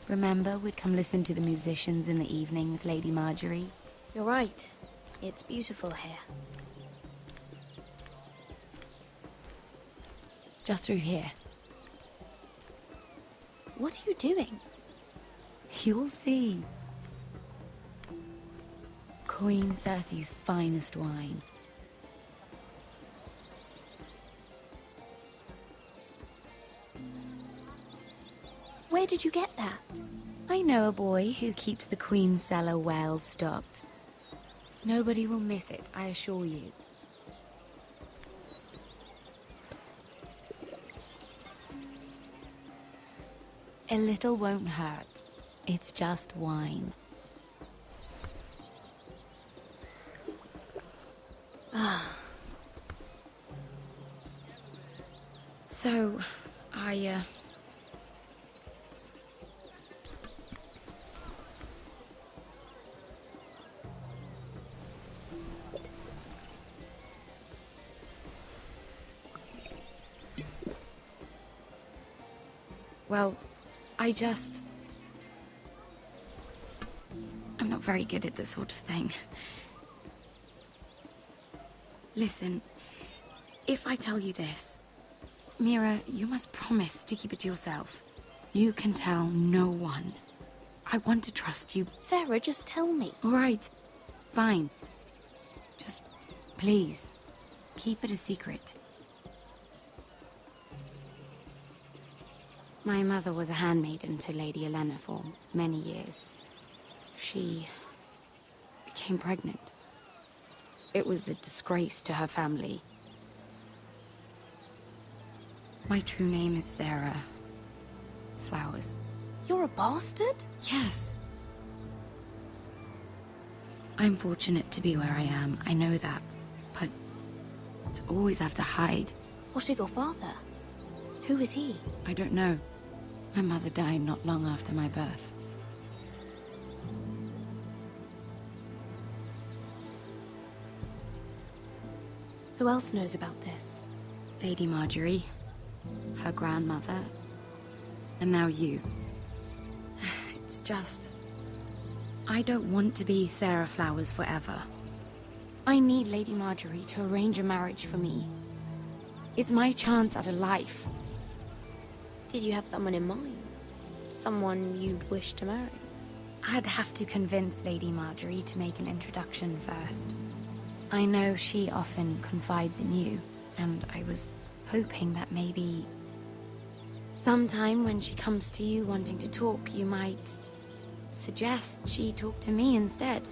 S22: Remember, we'd come listen to the musicians in the evening with Lady Marjorie?
S5: You're right. It's beautiful here.
S22: Just through here.
S5: What are you doing?
S22: You'll see. Queen Cersei's finest wine.
S5: Where did you get that?
S22: I know a boy who keeps the Queen's cellar well stocked. Nobody will miss it, I assure you. A little won't hurt. It's just wine. Ah. So, Well, I'm not very good at this sort of thing. Listen, if I tell you this, Mira, you must promise to keep it to yourself. You can tell no one. I want to trust you.
S5: Sarah, just tell me.
S22: All right, fine. Just, please, keep it a secret. My mother was a handmaiden to Lady Olenna for many years. She became pregnant. It was a disgrace to her family. My true name is Sarah Flowers.
S5: You're a bastard?
S22: Yes. I'm fortunate to be where I am, I know that. But to always have to hide.
S5: What of your father? Who is he?
S22: I don't know. My mother died not long after my birth.
S5: Who else knows about this?
S22: Lady Marjorie, her grandmother, and now you. It's just... I don't want to be Sarah Flowers forever. I need Lady Marjorie to arrange a marriage for me. It's my chance at a life.
S5: Did you have someone in mind? Someone you'd wish to marry?
S22: I'd have to convince Lady Marjorie to make an introduction first. I know she often confides in you, and I was hoping that maybe sometime when she comes to you wanting to talk, you might suggest she talk to me instead.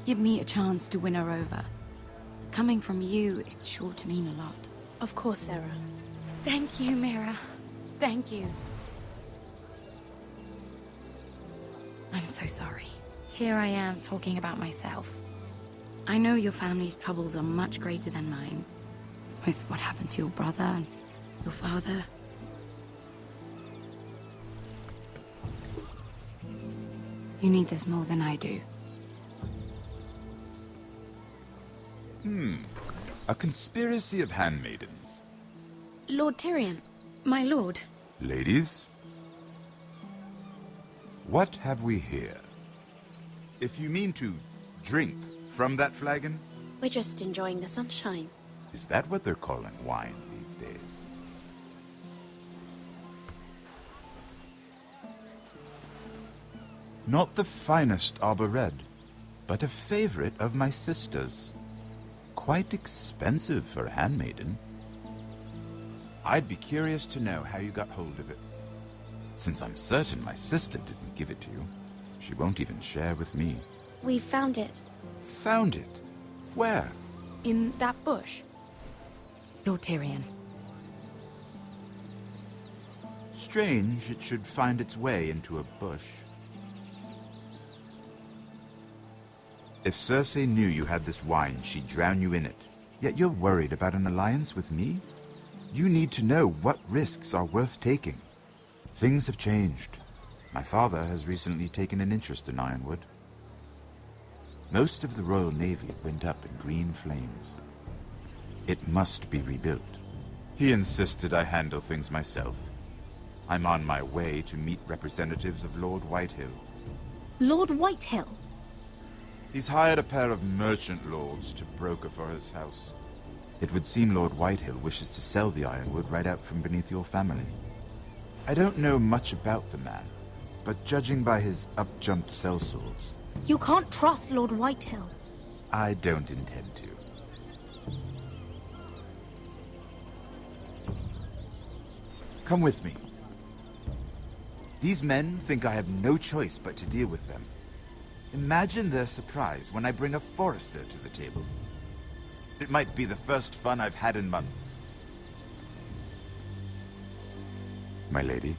S22: Give me a chance to win her over. Coming from you, it's sure to mean a lot.
S5: Of course, Sarah.
S22: Thank you, Mira. Thank you. I'm so sorry. Here I am talking about myself. I know your family's troubles are much greater than mine. With what happened to your brother and your father. You need this more than I do.
S6: A conspiracy of handmaidens.
S22: Lord Tyrion, my lord.
S6: Ladies, what have we here? If you mean to drink from that flagon,
S5: We're just enjoying the sunshine.
S6: is that what they're calling wine these days? Not the finest arbor red, but a favorite of my sister's. Quite expensive for a handmaiden. I'd be curious to know how you got hold of it. Since I'm certain my sister didn't give it to you, she won't even share with me.
S5: We found it.
S6: Found it? Where?
S22: In that bush. Lord Tyrion.
S6: Strange it should find its way into a bush. If Cersei knew you had this wine, she'd drown you in it. Yet you're worried about an alliance with me? You need to know what risks are worth taking. Things have changed. My father has recently taken an interest in Ironwood. Most of the Royal Navy went up in green flames. It must be rebuilt. He insisted I handle things myself. I'm on my way to meet representatives of Lord Whitehill.
S5: Lord Whitehill?
S6: He's hired a pair of merchant lords to broker for his house. It would seem Lord Whitehill wishes to sell the Ironwood right out from beneath your family. I don't know much about the man, but judging by his up-jumped sellswords,
S5: You can't trust Lord Whitehill.
S6: I don't intend to. Come with me. These men think I have no choice but to deal with them. Imagine their surprise when I bring a forester to the table. It might be the first fun I've had in months. My lady.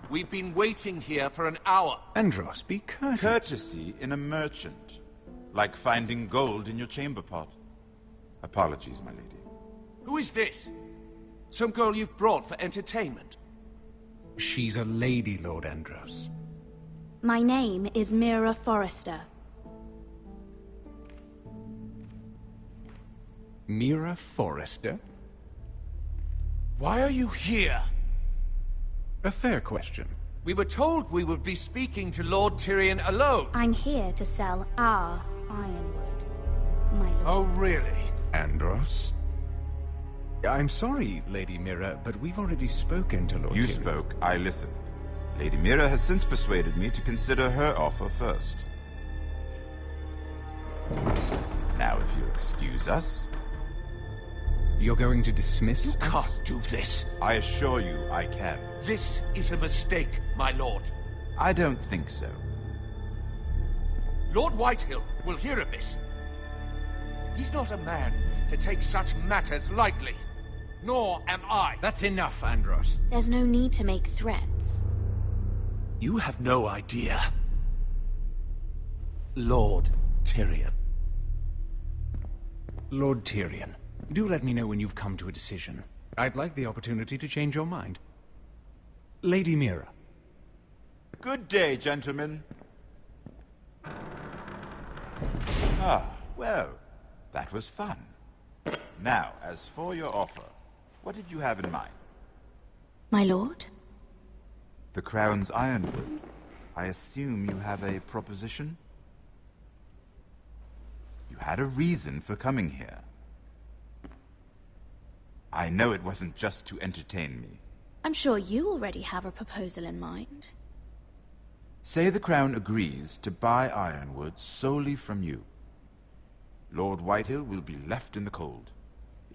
S20: We've been waiting here for an hour.
S8: Andros, be courteous.
S6: Courtesy in a merchant. Like finding gold in your chamber pot. Apologies, my lady.
S20: Who is this? Some girl you've brought for entertainment?
S14: She's a lady, Lord Andros.
S5: My name is Mira Forrester.
S14: Mira Forrester?
S20: Why are you here?
S14: A fair question.
S20: We were told we would be speaking to Lord Tyrion alone.
S5: I'm here to sell our Ironwood, my lord.
S20: Oh, really?
S14: Andros? I'm sorry, Lady Mira, but we've already spoken to Lord
S6: You
S14: Tyrion.
S6: spoke, I listened. Lady Mira has since persuaded me to consider her offer first. Now, if you'll excuse us...
S14: You're going to dismiss
S20: You
S14: us?
S20: can't do this.
S6: I assure you I can.
S20: This is a mistake, my lord.
S6: I don't think so.
S20: Lord Whitehill will hear of this. He's not a man to take such matters lightly. Nor am I.
S14: That's enough, Andros.
S5: There's no need to make threats.
S20: You have no idea. Lord Tyrion.
S14: Lord Tyrion, do let me know when you've come to a decision. I'd like the opportunity to change your mind. Lady Mira.
S6: Good day, gentlemen. Ah, well, that was fun. Now, as for your offer, what did you have in mind?
S5: My lord?
S6: The Crown's Ironwood. I assume you have a proposition? You had a reason for coming here. I know it wasn't just to entertain me.
S5: I'm sure you already have a proposal in mind.
S6: Say the Crown agrees to buy Ironwood solely from you. Lord Whitehill will be left in the cold.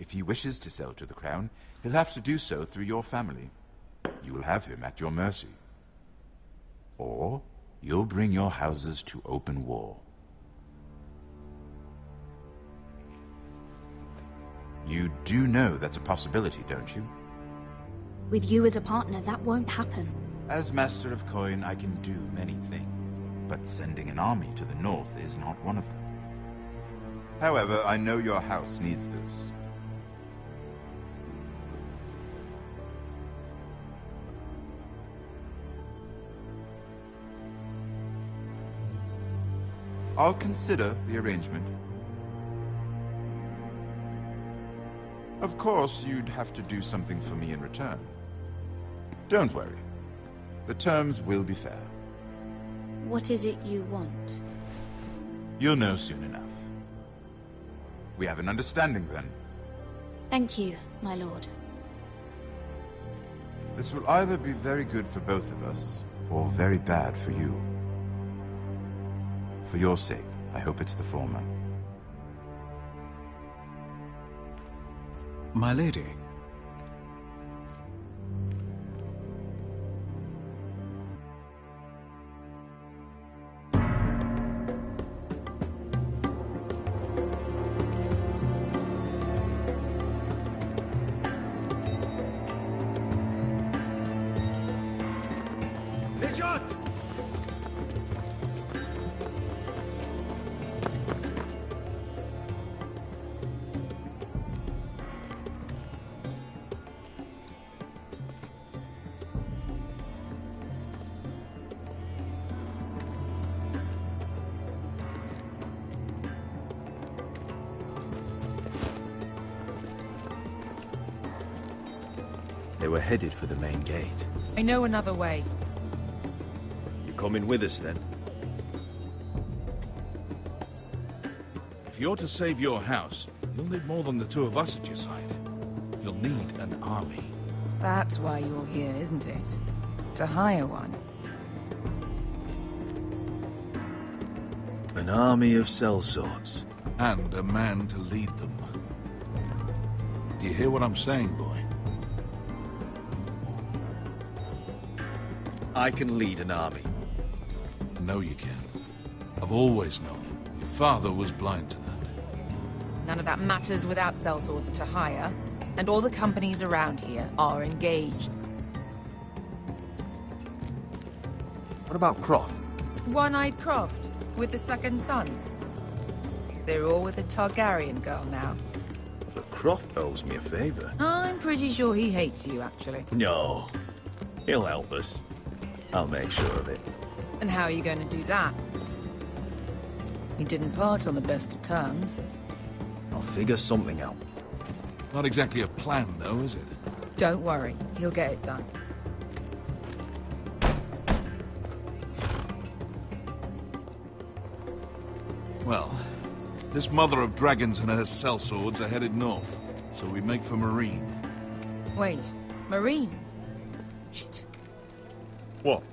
S6: If he wishes to sell to the Crown, he'll have to do so through your family. You will have him at your mercy. Or you'll bring your houses to open war. You do know that's a possibility, don't you?
S5: With you as a partner, that won't happen.
S6: As Master of Coin, I can do many things, but sending an army to the north is not one of them. However, I know your house needs this. I'll consider the arrangement. Of course, you'd have to do something for me in return. Don't worry. The terms will be fair.
S5: What is it you want?
S6: You'll know soon enough. We have an understanding then.
S5: Thank you, my lord.
S6: This will either be very good for both of us, or very bad for you. For your sake, I hope it's the former.
S19: My lady.
S9: They were headed for the main gate.
S10: I know another way.
S9: You coming with us, then?
S8: If you're to save your house, you'll need more than the two of us at your side. You'll need an army.
S10: That's why you're here, isn't it? To hire one.
S9: An army of sellswords.
S8: And a man to lead them. Do you hear what I'm saying, boy?
S9: I can lead an army.
S8: I know you can. I've always known it. Your father was blind to that.
S10: None of that matters without sellswords to hire. And all the companies around here are engaged.
S9: What about Croft?
S10: One-Eyed Croft, with the second sons. They're all with the Targaryen girl now.
S9: But Croft owes me a favor.
S10: I'm pretty sure he hates you, actually.
S9: No. He'll help us. I'll make sure of it.
S10: And how are you going to do that? We didn't part on the best of terms.
S9: I'll figure something out.
S8: Not exactly a plan, though, is it?
S10: Don't worry, he'll get it done.
S8: Well, this mother of dragons and her sellswords are headed north, so we make for Marine.
S10: Wait, Marine? Shit.
S9: What?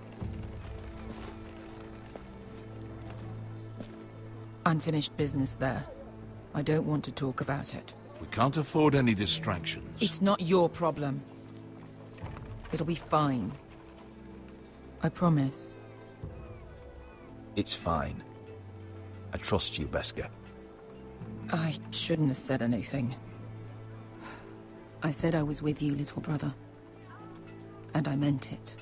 S10: Unfinished business there. I don't want to talk about it.
S8: We can't afford any distractions.
S10: It's not your problem. It'll be fine. I promise.
S9: It's fine. I trust you, Beskar.
S10: I shouldn't have said anything. I said I was with you, little brother. And I meant it.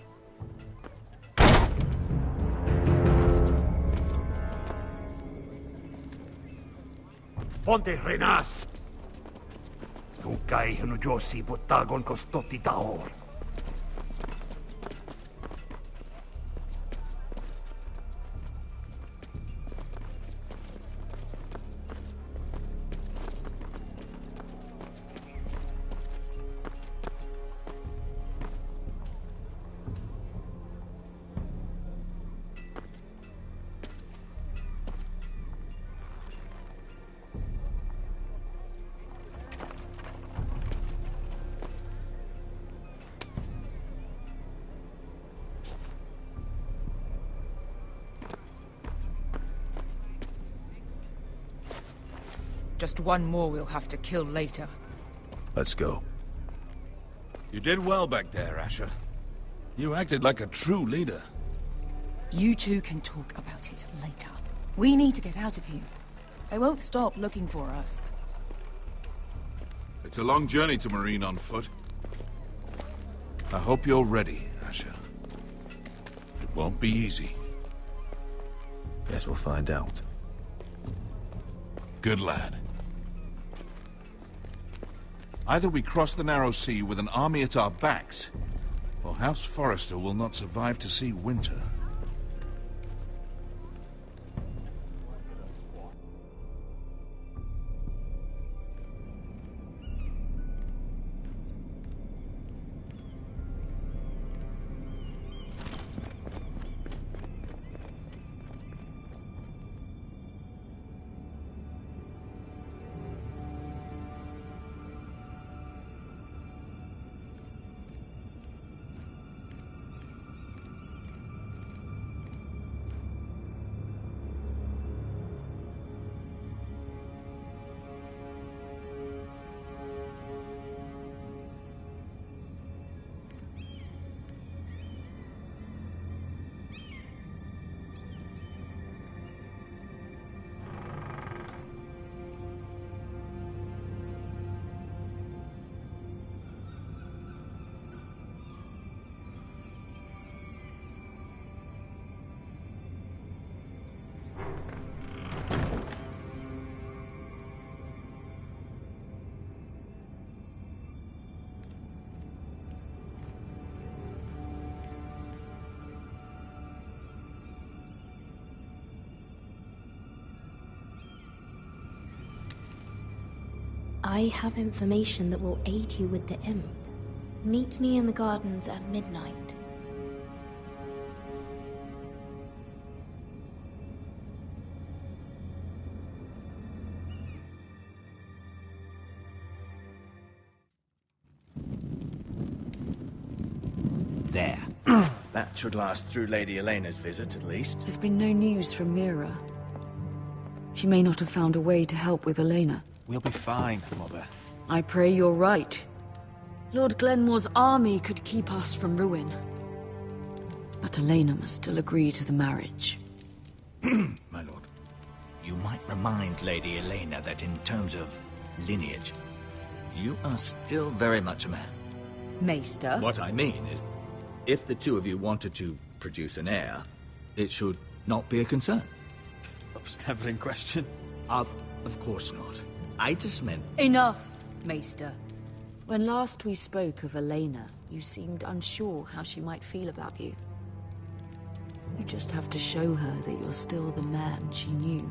S3: Ponte Renas! Tunkay Hanujosi Butagon Kostoti Taor.
S10: Just one more we'll have to kill later.
S14: Let's go.
S8: You did well back there, Asher. You acted like a true leader.
S10: You two can talk about it later. We need to get out of here. They won't stop looking for us.
S8: It's a long journey to Marine on foot. I hope you're ready, Asher. It won't be easy.
S1: Guess we'll find out.
S8: Good lad. Either we cross the narrow sea with an army at our backs, or House Forrester will not survive to see winter.
S5: I have information that will aid you with the imp. Meet me in the gardens at midnight.
S1: There. That should last through Lady Elena's visit, at least.
S12: There's been no news from Mira. She may not have found a way to help with Elena.
S19: We'll be fine, Mother.
S12: I pray you're right. Lord Glenmore's army could keep us from ruin. But Elena must still agree to the marriage.
S1: My lord, you might remind Lady Elena that in terms of lineage, you are still very much a man.
S12: Maester?
S1: What I mean is, if the two of you wanted to produce an heir, it should not be a concern.
S19: That was never in question.
S1: Of course not. I just meant...
S12: Enough, Maester. When last we spoke of Elena, you seemed unsure how she might feel about you. You just have to show her that you're still the man she knew.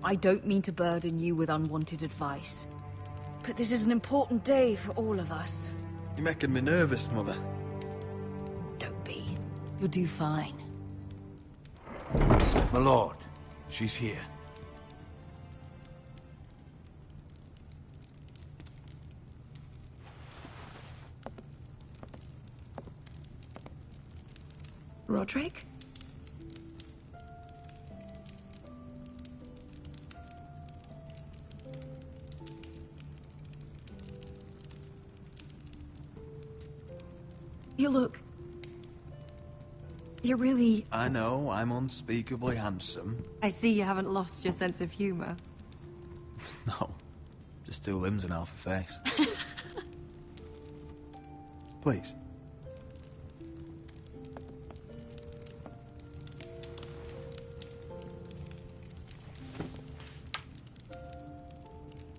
S12: I don't mean to burden you with unwanted advice, but this is an important day for all of us.
S19: You're making me nervous, Mother.
S12: Don't be. You'll do fine.
S20: My lord, she's here.
S10: Roderick? You look... You're really...
S19: I know, I'm unspeakably handsome.
S10: I see you haven't lost your sense of humor.
S19: No, just two limbs and half a face. Please.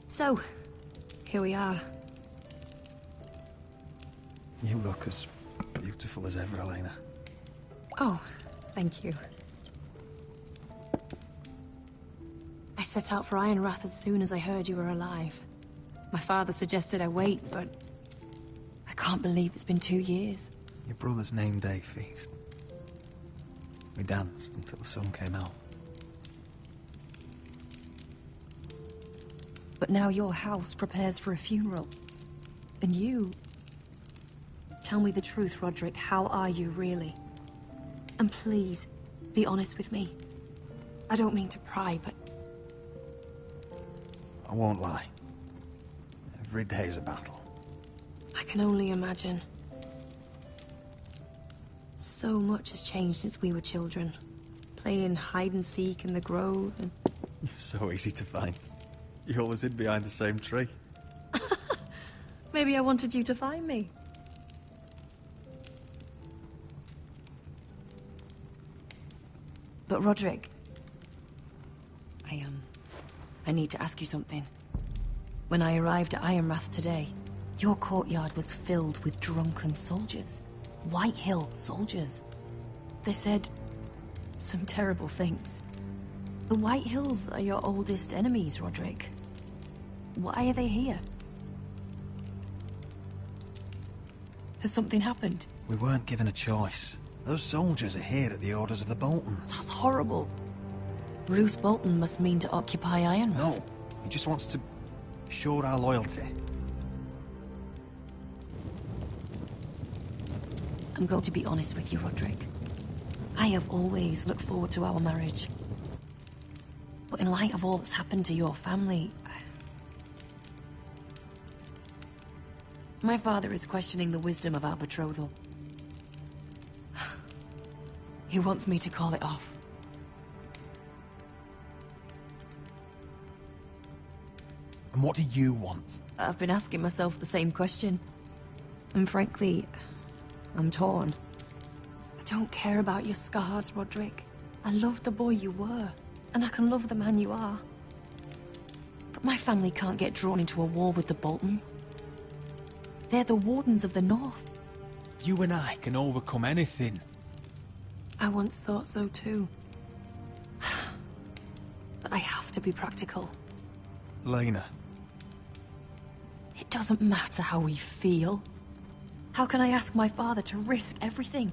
S10: So, here we are.
S19: You look as beautiful as ever, Elena.
S10: Oh, thank you. I set out for Ironrath as soon as I heard you were alive. My father suggested I wait, but I can't believe it's been 2 years.
S19: Your brother's name day feast. We danced until the sun came out.
S10: But now your house prepares for a funeral. And you... Tell me the truth, Roderick. How are you, really? And please, be honest with me. I don't mean to pry, but...
S19: I won't lie. Every day's a battle.
S5: I can only imagine. So much has changed since we were children. Playing hide and seek in the grove and...
S19: You're so easy to find. You always hid behind the same tree.
S5: Maybe I wanted you to find me. But Roderick... I need to ask you something. When I arrived at Ironrath today, your courtyard was filled with drunken soldiers. White Hill soldiers. They said some terrible things. The White Hills are your oldest enemies, Roderick. Why are they here? Has something happened?
S19: We weren't given a choice. Those soldiers are here at the orders of the Boltons.
S5: That's horrible. Bruce Bolton must mean to occupy Ironrath.
S19: No, he just wants to show our loyalty.
S5: I'm going to be honest with you, Roderick. I have always looked forward to our marriage. But in light of all that's happened to your family... My father is questioning the wisdom of our betrothal. He wants me to call it off.
S19: And what do you want?
S5: I've been asking myself the same question. And frankly, I'm torn. I don't care about your scars, Roderick. I love the boy you were, and I can love the man you are. But my family can't get drawn into a war with the Boltons. They're the Wardens of the North.
S19: You and I can overcome anything.
S5: I once thought so too. But I have to be practical.
S19: Lena.
S5: It doesn't matter how we feel. How can I ask my father to risk everything?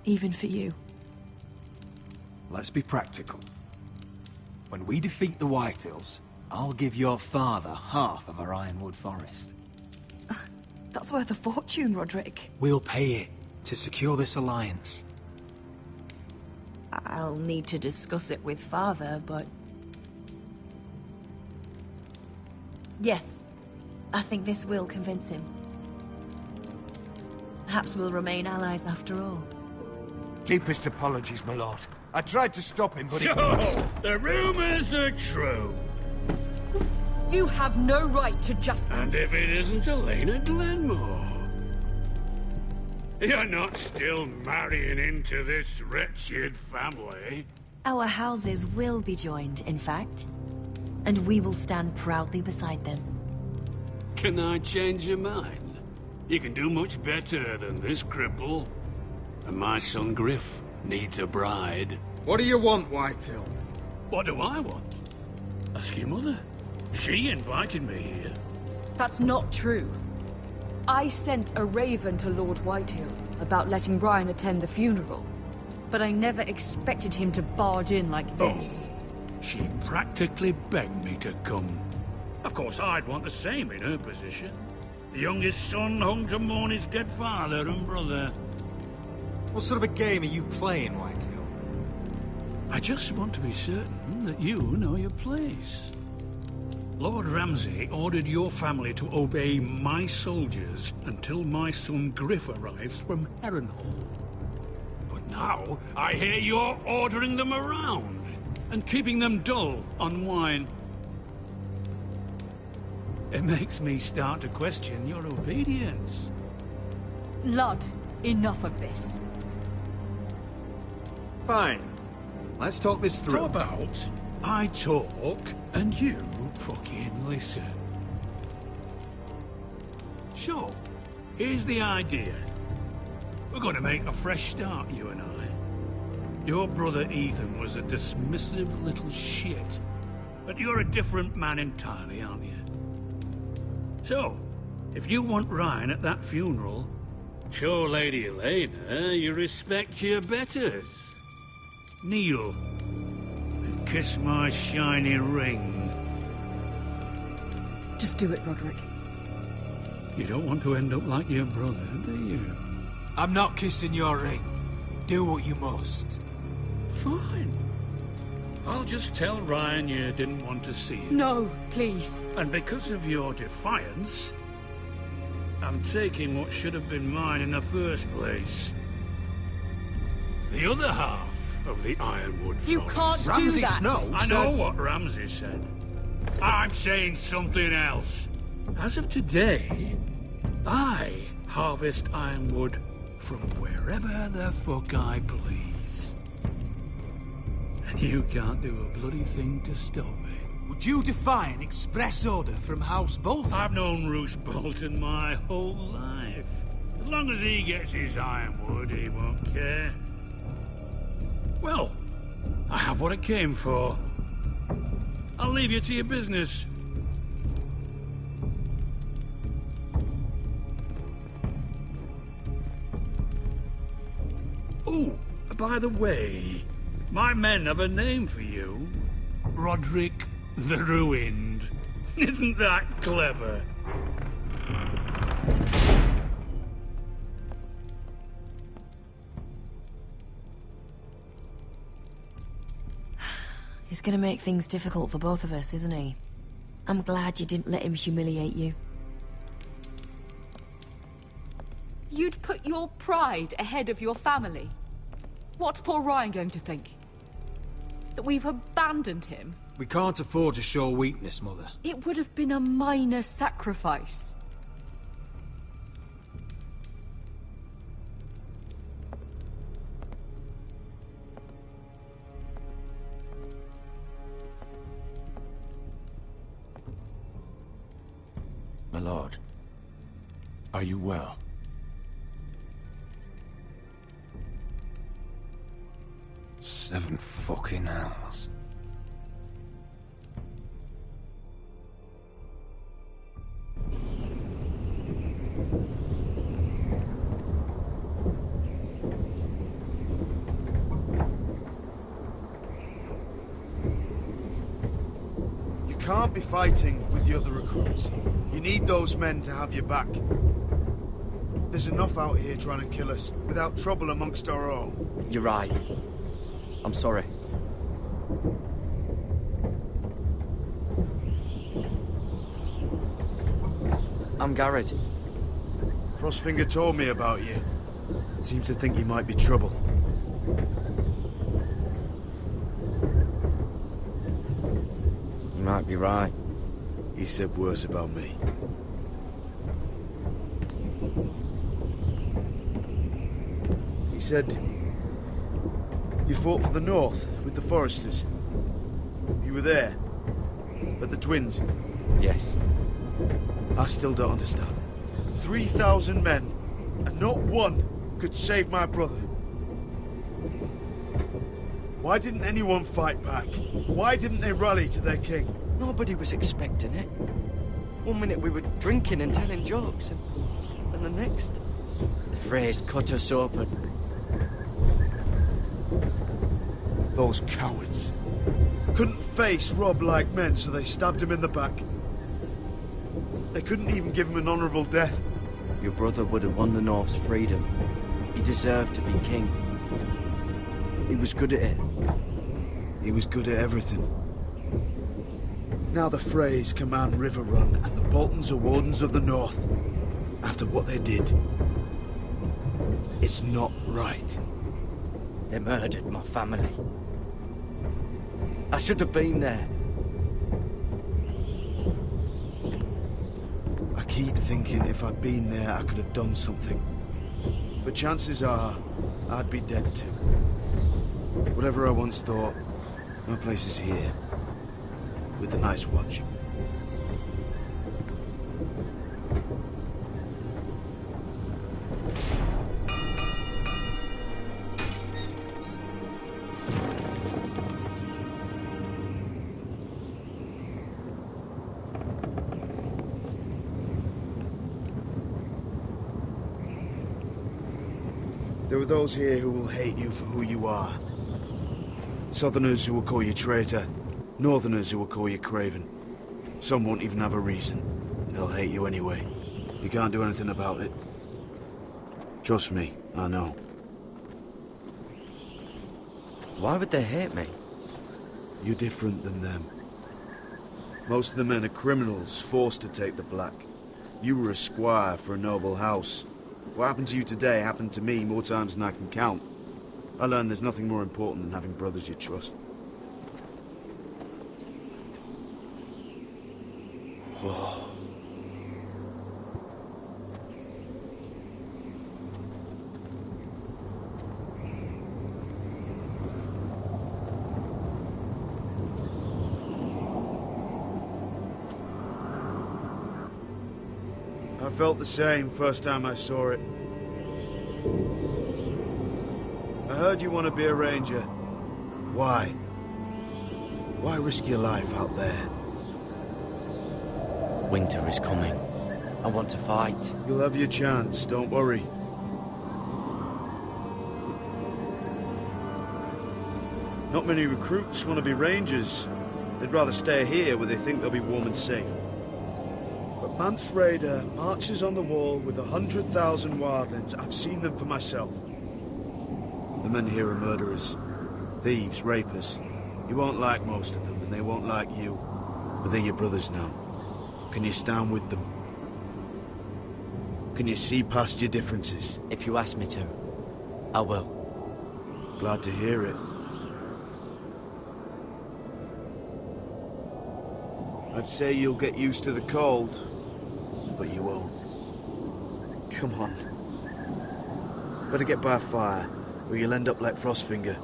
S5: Even for you.
S11: Let's be practical. When we defeat the Whitehills, I'll give your father half of our Ironwood Forest.
S5: That's worth a fortune, Roderick.
S11: We'll pay it to secure this alliance.
S5: I'll need to discuss it with father, but... Yes, I think this will convince him. Perhaps we'll remain allies after all.
S20: Deepest apologies, my lord. I tried to stop him, but
S16: So, the rumors are true.
S12: You have no right to just...
S16: And if it isn't Elena Glenmore? You're not still marrying into this wretched family?
S5: Our houses will be joined, in fact. And we will stand proudly beside them.
S16: Can I change your mind? You can do much better than this cripple. And my son Griff needs a bride.
S11: What do you want, Whitehill?
S16: What do I want? Ask your mother. She invited me here.
S12: That's not true. I sent a raven to Lord Whitehill about letting Brian attend the funeral. But I never expected him to barge in like this.
S16: She practically begged me to come. Of course, I'd want the same in her position. The youngest son home to mourn his dead father and brother.
S11: What sort of a game are you playing, Whitehill?
S16: I just want to be certain that you know your place. Lord Ramsay ordered your family to obey my soldiers until my son Griff arrives from Harrenhal. But now, I hear you're ordering them around and keeping them dull on wine. It makes me start to question your obedience.
S12: Lud, enough of this.
S11: Fine. Let's talk this through.
S16: How about I talk and you fucking listen? So, here's the idea. We're going to make a fresh start, you and I. Your brother Ethan was a dismissive little shit. But you're a different man entirely, aren't you? So, if you want Ryan at that funeral, show Lady Elena you respect your betters. Kneel and kiss my shiny ring.
S12: Just do it, Roderick.
S16: You don't want to end up like your brother, do you?
S11: I'm not kissing your ring. Do what you must.
S16: Fine. I'll just tell Ryan you didn't want to see him.
S12: No, please.
S16: And because of your defiance, I'm taking what should have been mine in the first place. The other half of the Ironwood
S12: You
S16: Forest.
S12: can't do
S11: Ramsay
S12: that.
S11: Snow
S16: I
S11: said...
S16: know what Ramsay said. I'm saying something else. As of today, I harvest ironwood from wherever the fuck I please. And you can't do a bloody thing to stop me.
S11: Would you defy an express order from House Bolton?
S16: I've known Roose Bolton my whole life. As long as he gets his ironwood, he won't care. Well, I have what it came for. I'll leave you to your business. Oh, by the way, my men have a name for you. Roderick the Ruined. Isn't that clever?
S5: He's gonna make things difficult for both of us, isn't he? I'm glad you didn't let him humiliate you.
S12: You'd put your pride ahead of your family. What's poor Ryan going to think? That we've abandoned him?
S11: We can't afford to show weakness, Mother.
S12: It would have been a minor sacrifice.
S6: My lord, are you well?
S11: Seven fucking hells.
S3: You can't be fighting with the other recruits. You need those men to have your back. There's enough out here trying to kill us, without trouble amongst our own.
S2: You're right. I'm sorry. I'm Garrett.
S3: Frostfinger told me about you. Seems to think you might be trouble.
S2: You might be right.
S3: He said worse about me. He said you fought for the North with the Foresters. You were there, at the Twins.
S2: Yes.
S3: I still don't understand. 3,000 men, and not one could save my brother. Why didn't anyone fight back? Why didn't they rally to their king?
S2: Nobody was expecting it. One minute we were drinking and telling jokes, and the next, the Freys cut us open.
S3: Those cowards. Couldn't face Rob like men, so they stabbed him in the back. They couldn't even give him an honourable death.
S2: Your brother would have won the North's freedom. He deserved to be king. He was good at it.
S3: He was good at everything. Now the Freys command Riverrun, and the Boltons are Wardens of the North. After what they did. It's not right.
S2: They murdered my family. I should have been there.
S3: I keep thinking if I'd been there, I could have done something. But chances are, I'd be dead too. Whatever I once thought, my place is here. With the Night's Watch. There are those here who will hate you for who you are. Southerners who will call you traitor. Northerners who will call you craven. Some won't even have a reason. They'll hate you anyway. You can't do anything about it. Trust me, I know.
S2: Why would they hate me?
S3: You're different than them. Most of the men are criminals, forced to take the black. You were a squire for a noble house. What happened to you today happened to me more times than I can count. I learned there's nothing more important than having brothers you trust. Whoa. I felt the same first time I saw it. I heard you want to be a ranger. Why? Why risk your life out there?
S15: Winter is coming. I want to fight.
S3: You'll have your chance, don't worry. Not many recruits want to be rangers. They'd rather stay here where they think they'll be warm and safe. But Mance Raider marches on the wall with 100,000 wildlings. I've seen them for myself. The men here are murderers, thieves, rapers. You won't like most of them, and they won't like you. But they're your brothers now. Can you stand with them? Can you see past your differences?
S15: If you ask me to, I will.
S3: Glad to hear it. I'd say you'll get used to the cold, but you won't. Come on. Better get by a fire, or you'll end up like Frostfinger.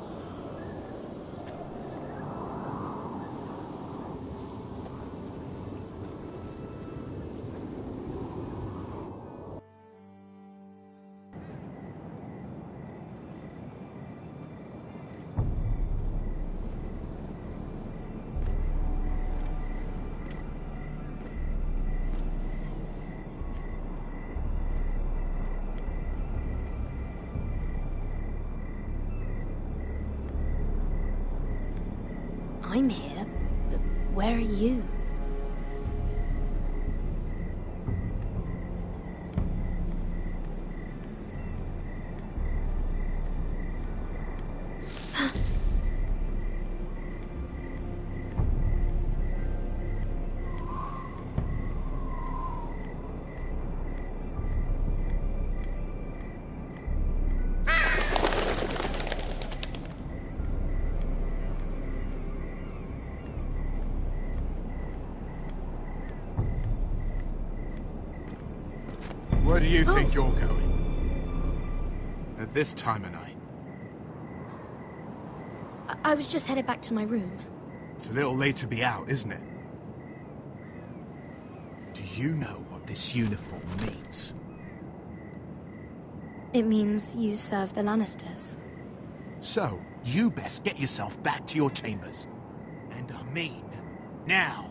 S22: I'm here, but where are you?
S13: Where do you think you're going? At this time of night?
S22: I was just headed back to my room.
S13: It's a little late to be out, isn't it? Do you know what this uniform means?
S22: It means you serve the Lannisters.
S13: So, you best get yourself back to your chambers. And I mean, now.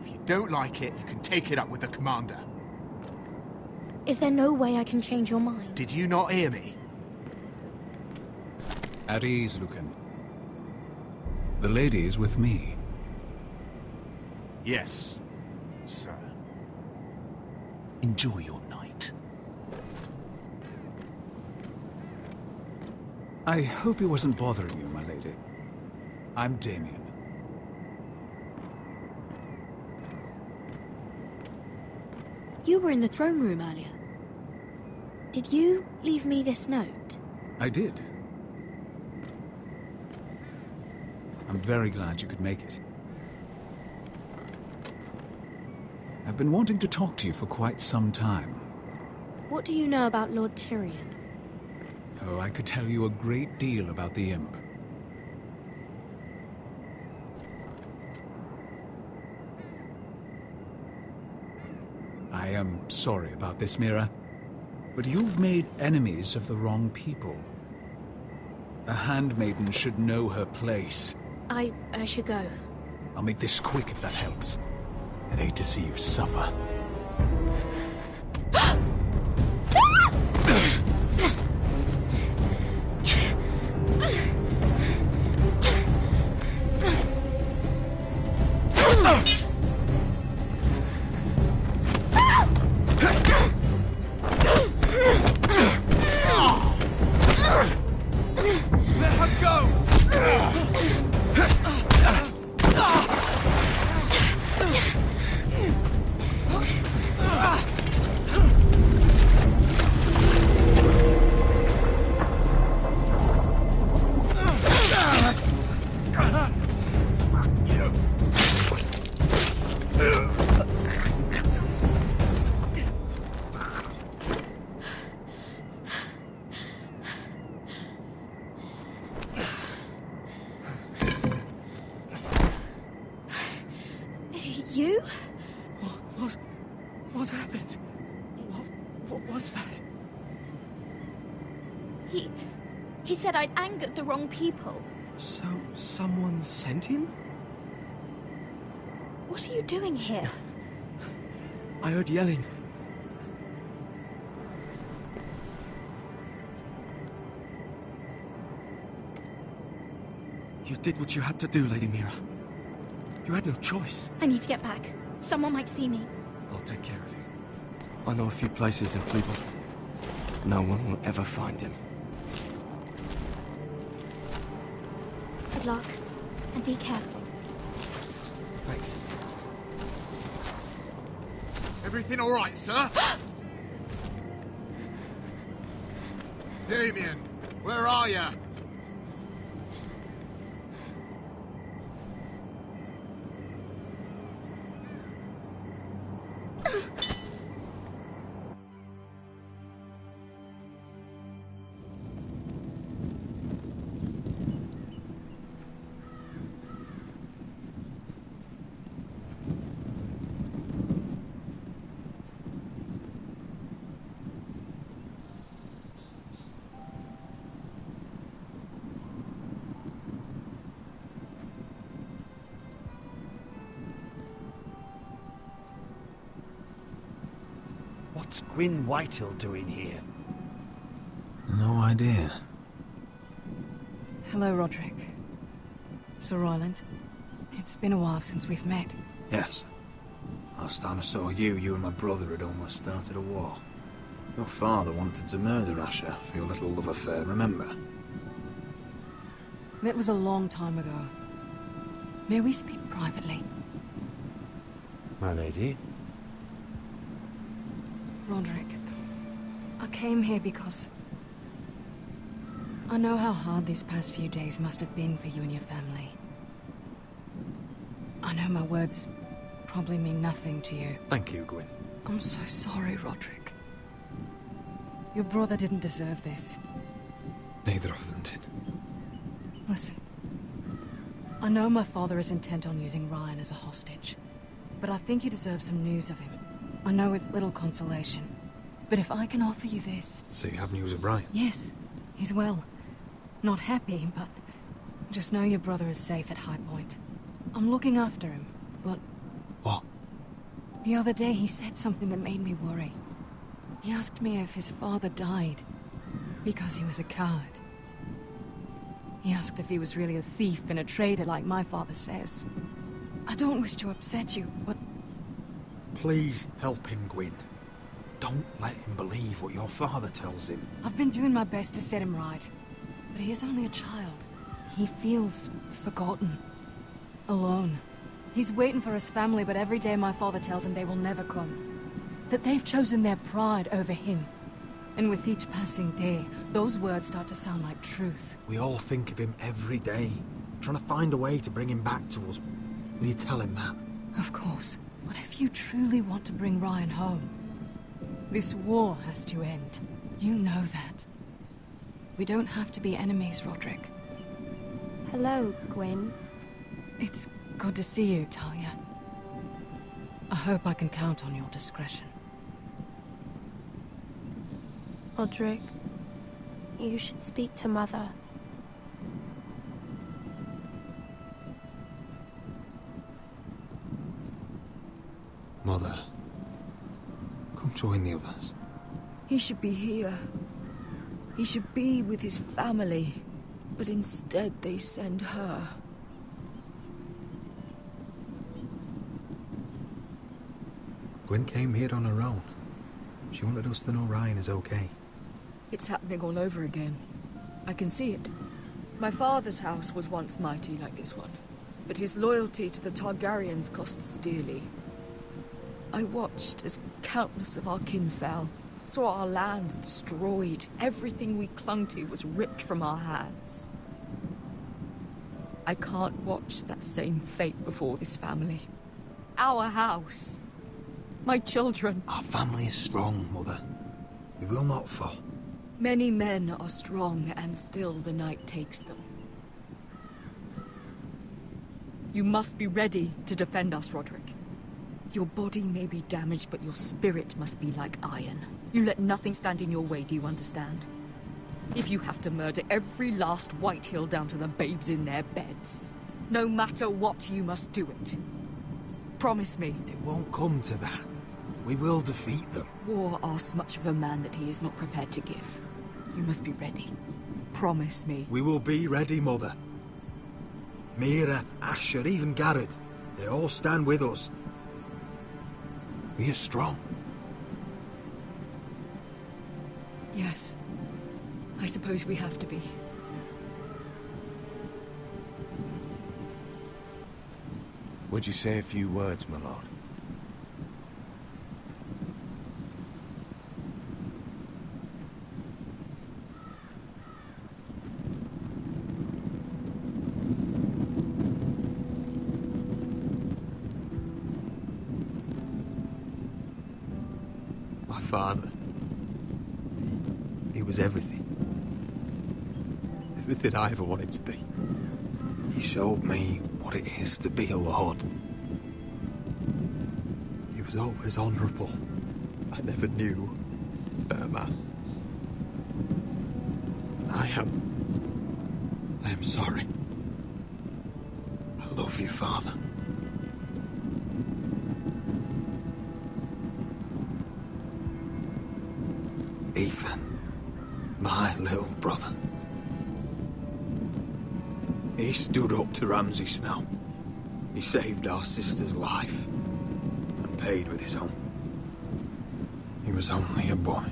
S13: If you don't like it, you can take it up with the commander.
S22: Is there no way I can change your mind?
S13: Did you not hear me?
S17: At ease, Lucan. The lady is with me.
S13: Yes, sir. Enjoy your night.
S17: I hope he wasn't bothering you, my lady. I'm Damien.
S22: You were in the throne room earlier. Did you leave me this note?
S17: I did. I'm very glad you could make it. I've been wanting to talk to you for quite some time.
S22: What do you know about Lord Tyrion?
S17: Oh, I could tell you a great deal about the Imp. I am sorry about this, Mira, but you've made enemies of the wrong people. A handmaiden should know her place.
S22: I should go.
S17: I'll make this quick if that helps. I'd hate to see you suffer.
S21: Let her go! What happened? What was that?
S4: He said I'd angered the wrong people.
S21: So, someone sent him?
S4: What are you doing here?
S21: I heard yelling. You did what you had to do, Lady Mira. You had no choice.
S4: I need to get back. Someone might see me.
S21: I'll take care of you. I know a few places in Fleabag. No one will ever find him.
S4: Good luck, and be careful.
S21: Thanks.
S13: Everything all right, sir? Damien, where are you?
S14: What's Gwyn Whitehill doing here?
S18: No idea.
S5: Hello, Roderick. Sir Royland. It's been a while since we've met.
S18: Yes. Last time I saw you and my brother had almost started a war. Your father wanted to murder Asher for your little love affair, remember?
S5: That was a long time ago. May we speak privately?
S14: My lady?
S5: Roderick, I came here because I know how hard these past few days must have been for you and your family. I know my words probably mean nothing to you.
S18: Thank you, Gwyn.
S5: I'm so sorry, Roderick. Your brother didn't deserve this.
S18: Neither of them did.
S5: Listen, I know my father is intent on using Ryan as a hostage, but I think you deserve some news of him. I know it's little consolation, but if I can offer you this...
S18: So you have news of Ryan?
S5: Yes, he's well. Not happy, but just know your brother is safe at High Point. I'm looking after him, but...
S18: What?
S5: The other day he said something that made me worry. He asked me if his father died because he was a coward. He asked if he was really a thief and a traitor like my father says. I don't wish to upset you, but...
S18: Please help him, Gwyn. Don't let him believe what your father tells him.
S5: I've been doing my best to set him right, but he is only a child. He feels forgotten, alone. He's waiting for his family, but every day my father tells him they will never come. That they've chosen their pride over him. And with each passing day, those words start to sound like truth.
S18: We all think of him every day, trying to find a way to bring him back to us. Will you tell him that?
S5: Of course. But if you truly want to bring Ryan home, this war has to end. You know that. We don't have to be enemies, Roderick.
S4: Hello, Gwyn.
S5: It's good to see you, Talia. I hope I can count on your discretion.
S4: Roderick, you should speak to Mother.
S18: Mother, come join the others.
S12: He should be here. He should be with his family. But instead they send her.
S18: Gwyn came here on her own. She wanted us to know Ryan is okay.
S12: It's happening all over again. I can see it. My father's house was once mighty like this one, but his loyalty to the Targaryens cost us dearly. I watched as countless of our kin fell, saw our lands destroyed, everything we clung to was ripped from our hands. I can't watch that same fate before this family. Our house. My children.
S18: Our family is strong, Mother. We will not fall.
S12: Many men are strong, and still the night takes them. You must be ready to defend us, Roderick. Your body may be damaged, but your spirit must be like iron. You let nothing stand in your way, do you understand? If you have to murder every last Whitehill down to the babes in their beds, no matter what, you must do it. Promise me.
S11: It won't come to that. We will defeat them.
S12: War asks much of a man that he is not prepared to give. You must be ready. Promise me.
S11: We will be ready, Mother. Mira, Asher, even Garrett. They all stand with us. We are strong.
S12: Yes. I suppose we have to be.
S20: Would you say a few words, my lord?
S11: My father. He was everything. Everything I ever wanted to be. He showed me what it is to be a lord. He was always honourable. I never knew a better man. And I am sorry. I love you, Father. Ethan, my little brother. He stood up to Ramsay Snow. He saved our sister's life and paid with his own. He was only a boy.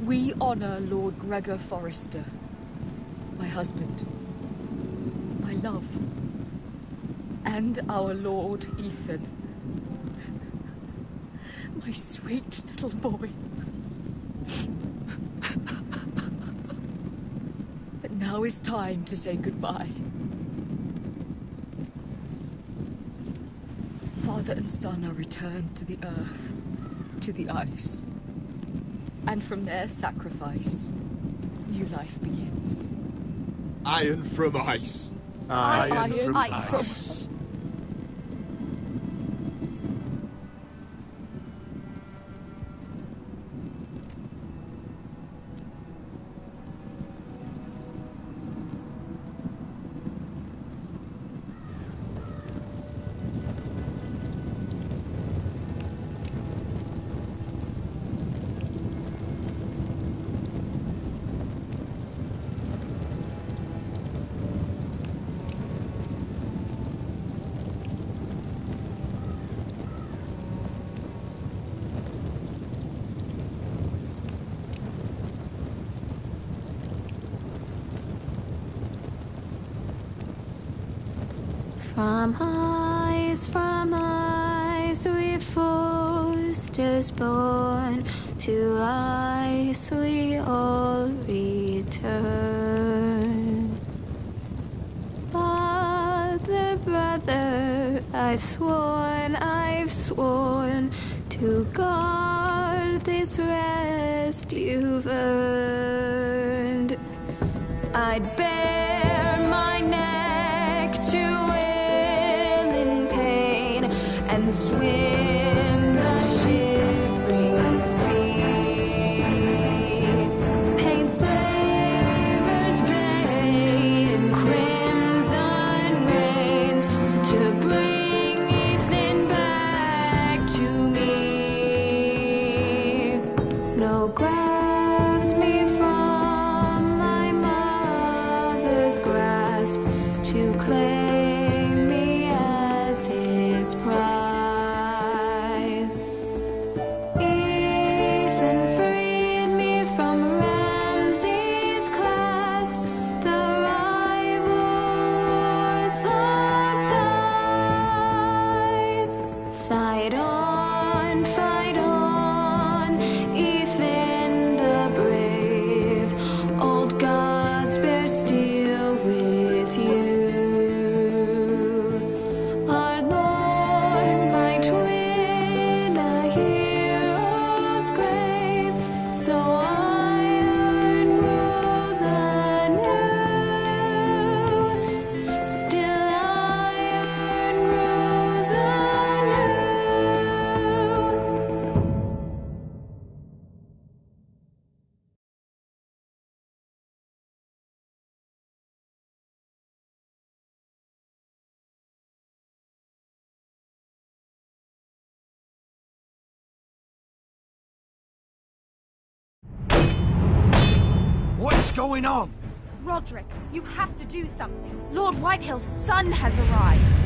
S12: We honor Lord Gregor Forrester, my husband, my love, and our Lord Ethan, my sweet little boy. But now is time to say goodbye. Father and son are returned to the earth, to the ice. And from their sacrifice, new life begins.
S11: Iron from ice.
S12: Iron from ice.
S4: From ice we Forsters born, to ice we all return. Father, brother, I've sworn to guard this rest you've earned. I'd bare my neck to and swim the shivering sea. Paint slavers gray in crimson rains to bring Ethan back to me. Snow grabbed me from my mother's grasp to claim me as his prize. Fight on, Ethan the brave. Old gods bear steel with you. Our Lord
S20: going on?
S7: Roderick, you have to do something. Lord Whitehill's son has arrived.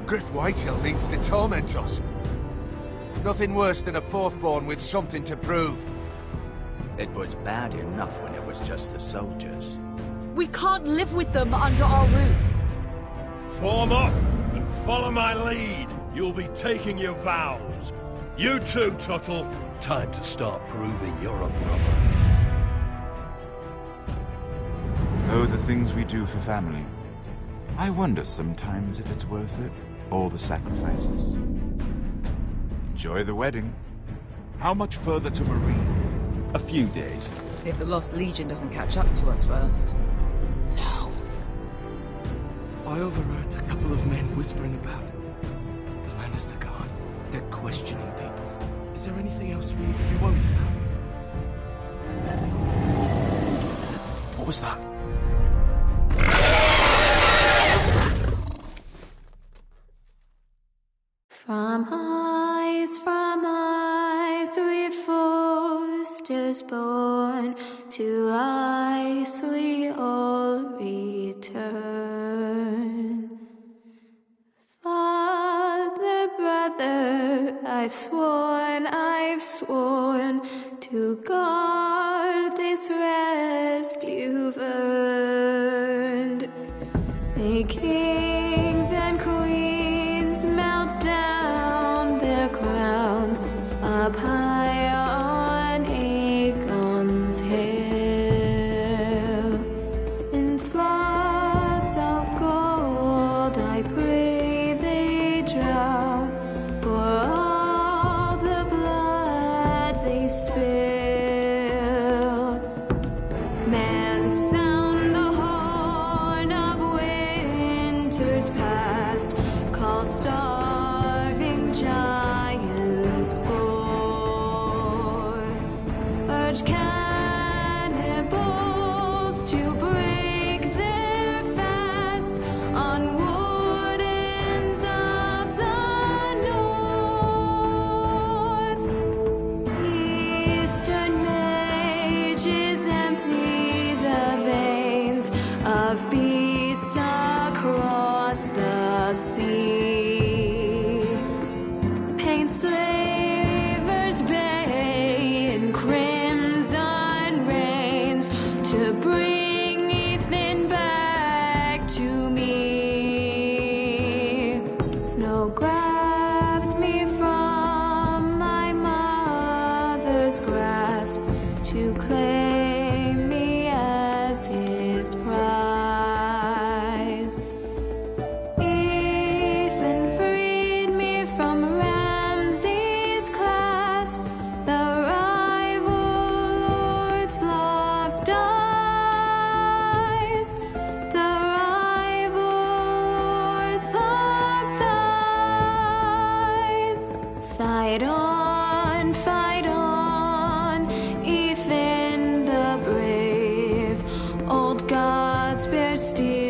S20: Griff Whitehill means to torment us. Nothing worse than a fourth-born with something to prove.
S1: It was bad enough when it was just the soldiers.
S7: We can't live with them under our roof.
S9: Form up and follow my lead. You'll be taking your vows. You too, Tuttle.
S14: Time to start proving you're a brother.
S6: Oh, the things we do for family. I wonder sometimes if it's worth it, all the sacrifices. Enjoy the wedding.
S8: How much further to Marine?
S1: A few days.
S10: If the Lost Legion doesn't catch up to us first.
S21: No. I overheard a couple of men whispering about the Lannister Guard. They're questioning people. Is there anything else we need to be worried about? What was that?
S4: From eyes we foresters born, to ice we all return. Father, brother, I've sworn to guard this rest you've earned. May kings and queens melt down their crowns up high on Aegon's hill. In floods of gold I pray they drown, for all the blood they spill. Man, sound the horn of winter's past, call starving giants forth, urge cannibals to break their fast on wardens of the north. Eastern mages empty the veins of beasts across the sea. Paint slavers bay in crimson rains to bring Ethan back to me. Snow grabbed me from my mother's grasp to claim me as his prize. Ethan freed me from Ramsay's clasp, the rival lord's locked eyes, the rival lord's locked eyes. Fight on, Ethan the brave, old gods bear steel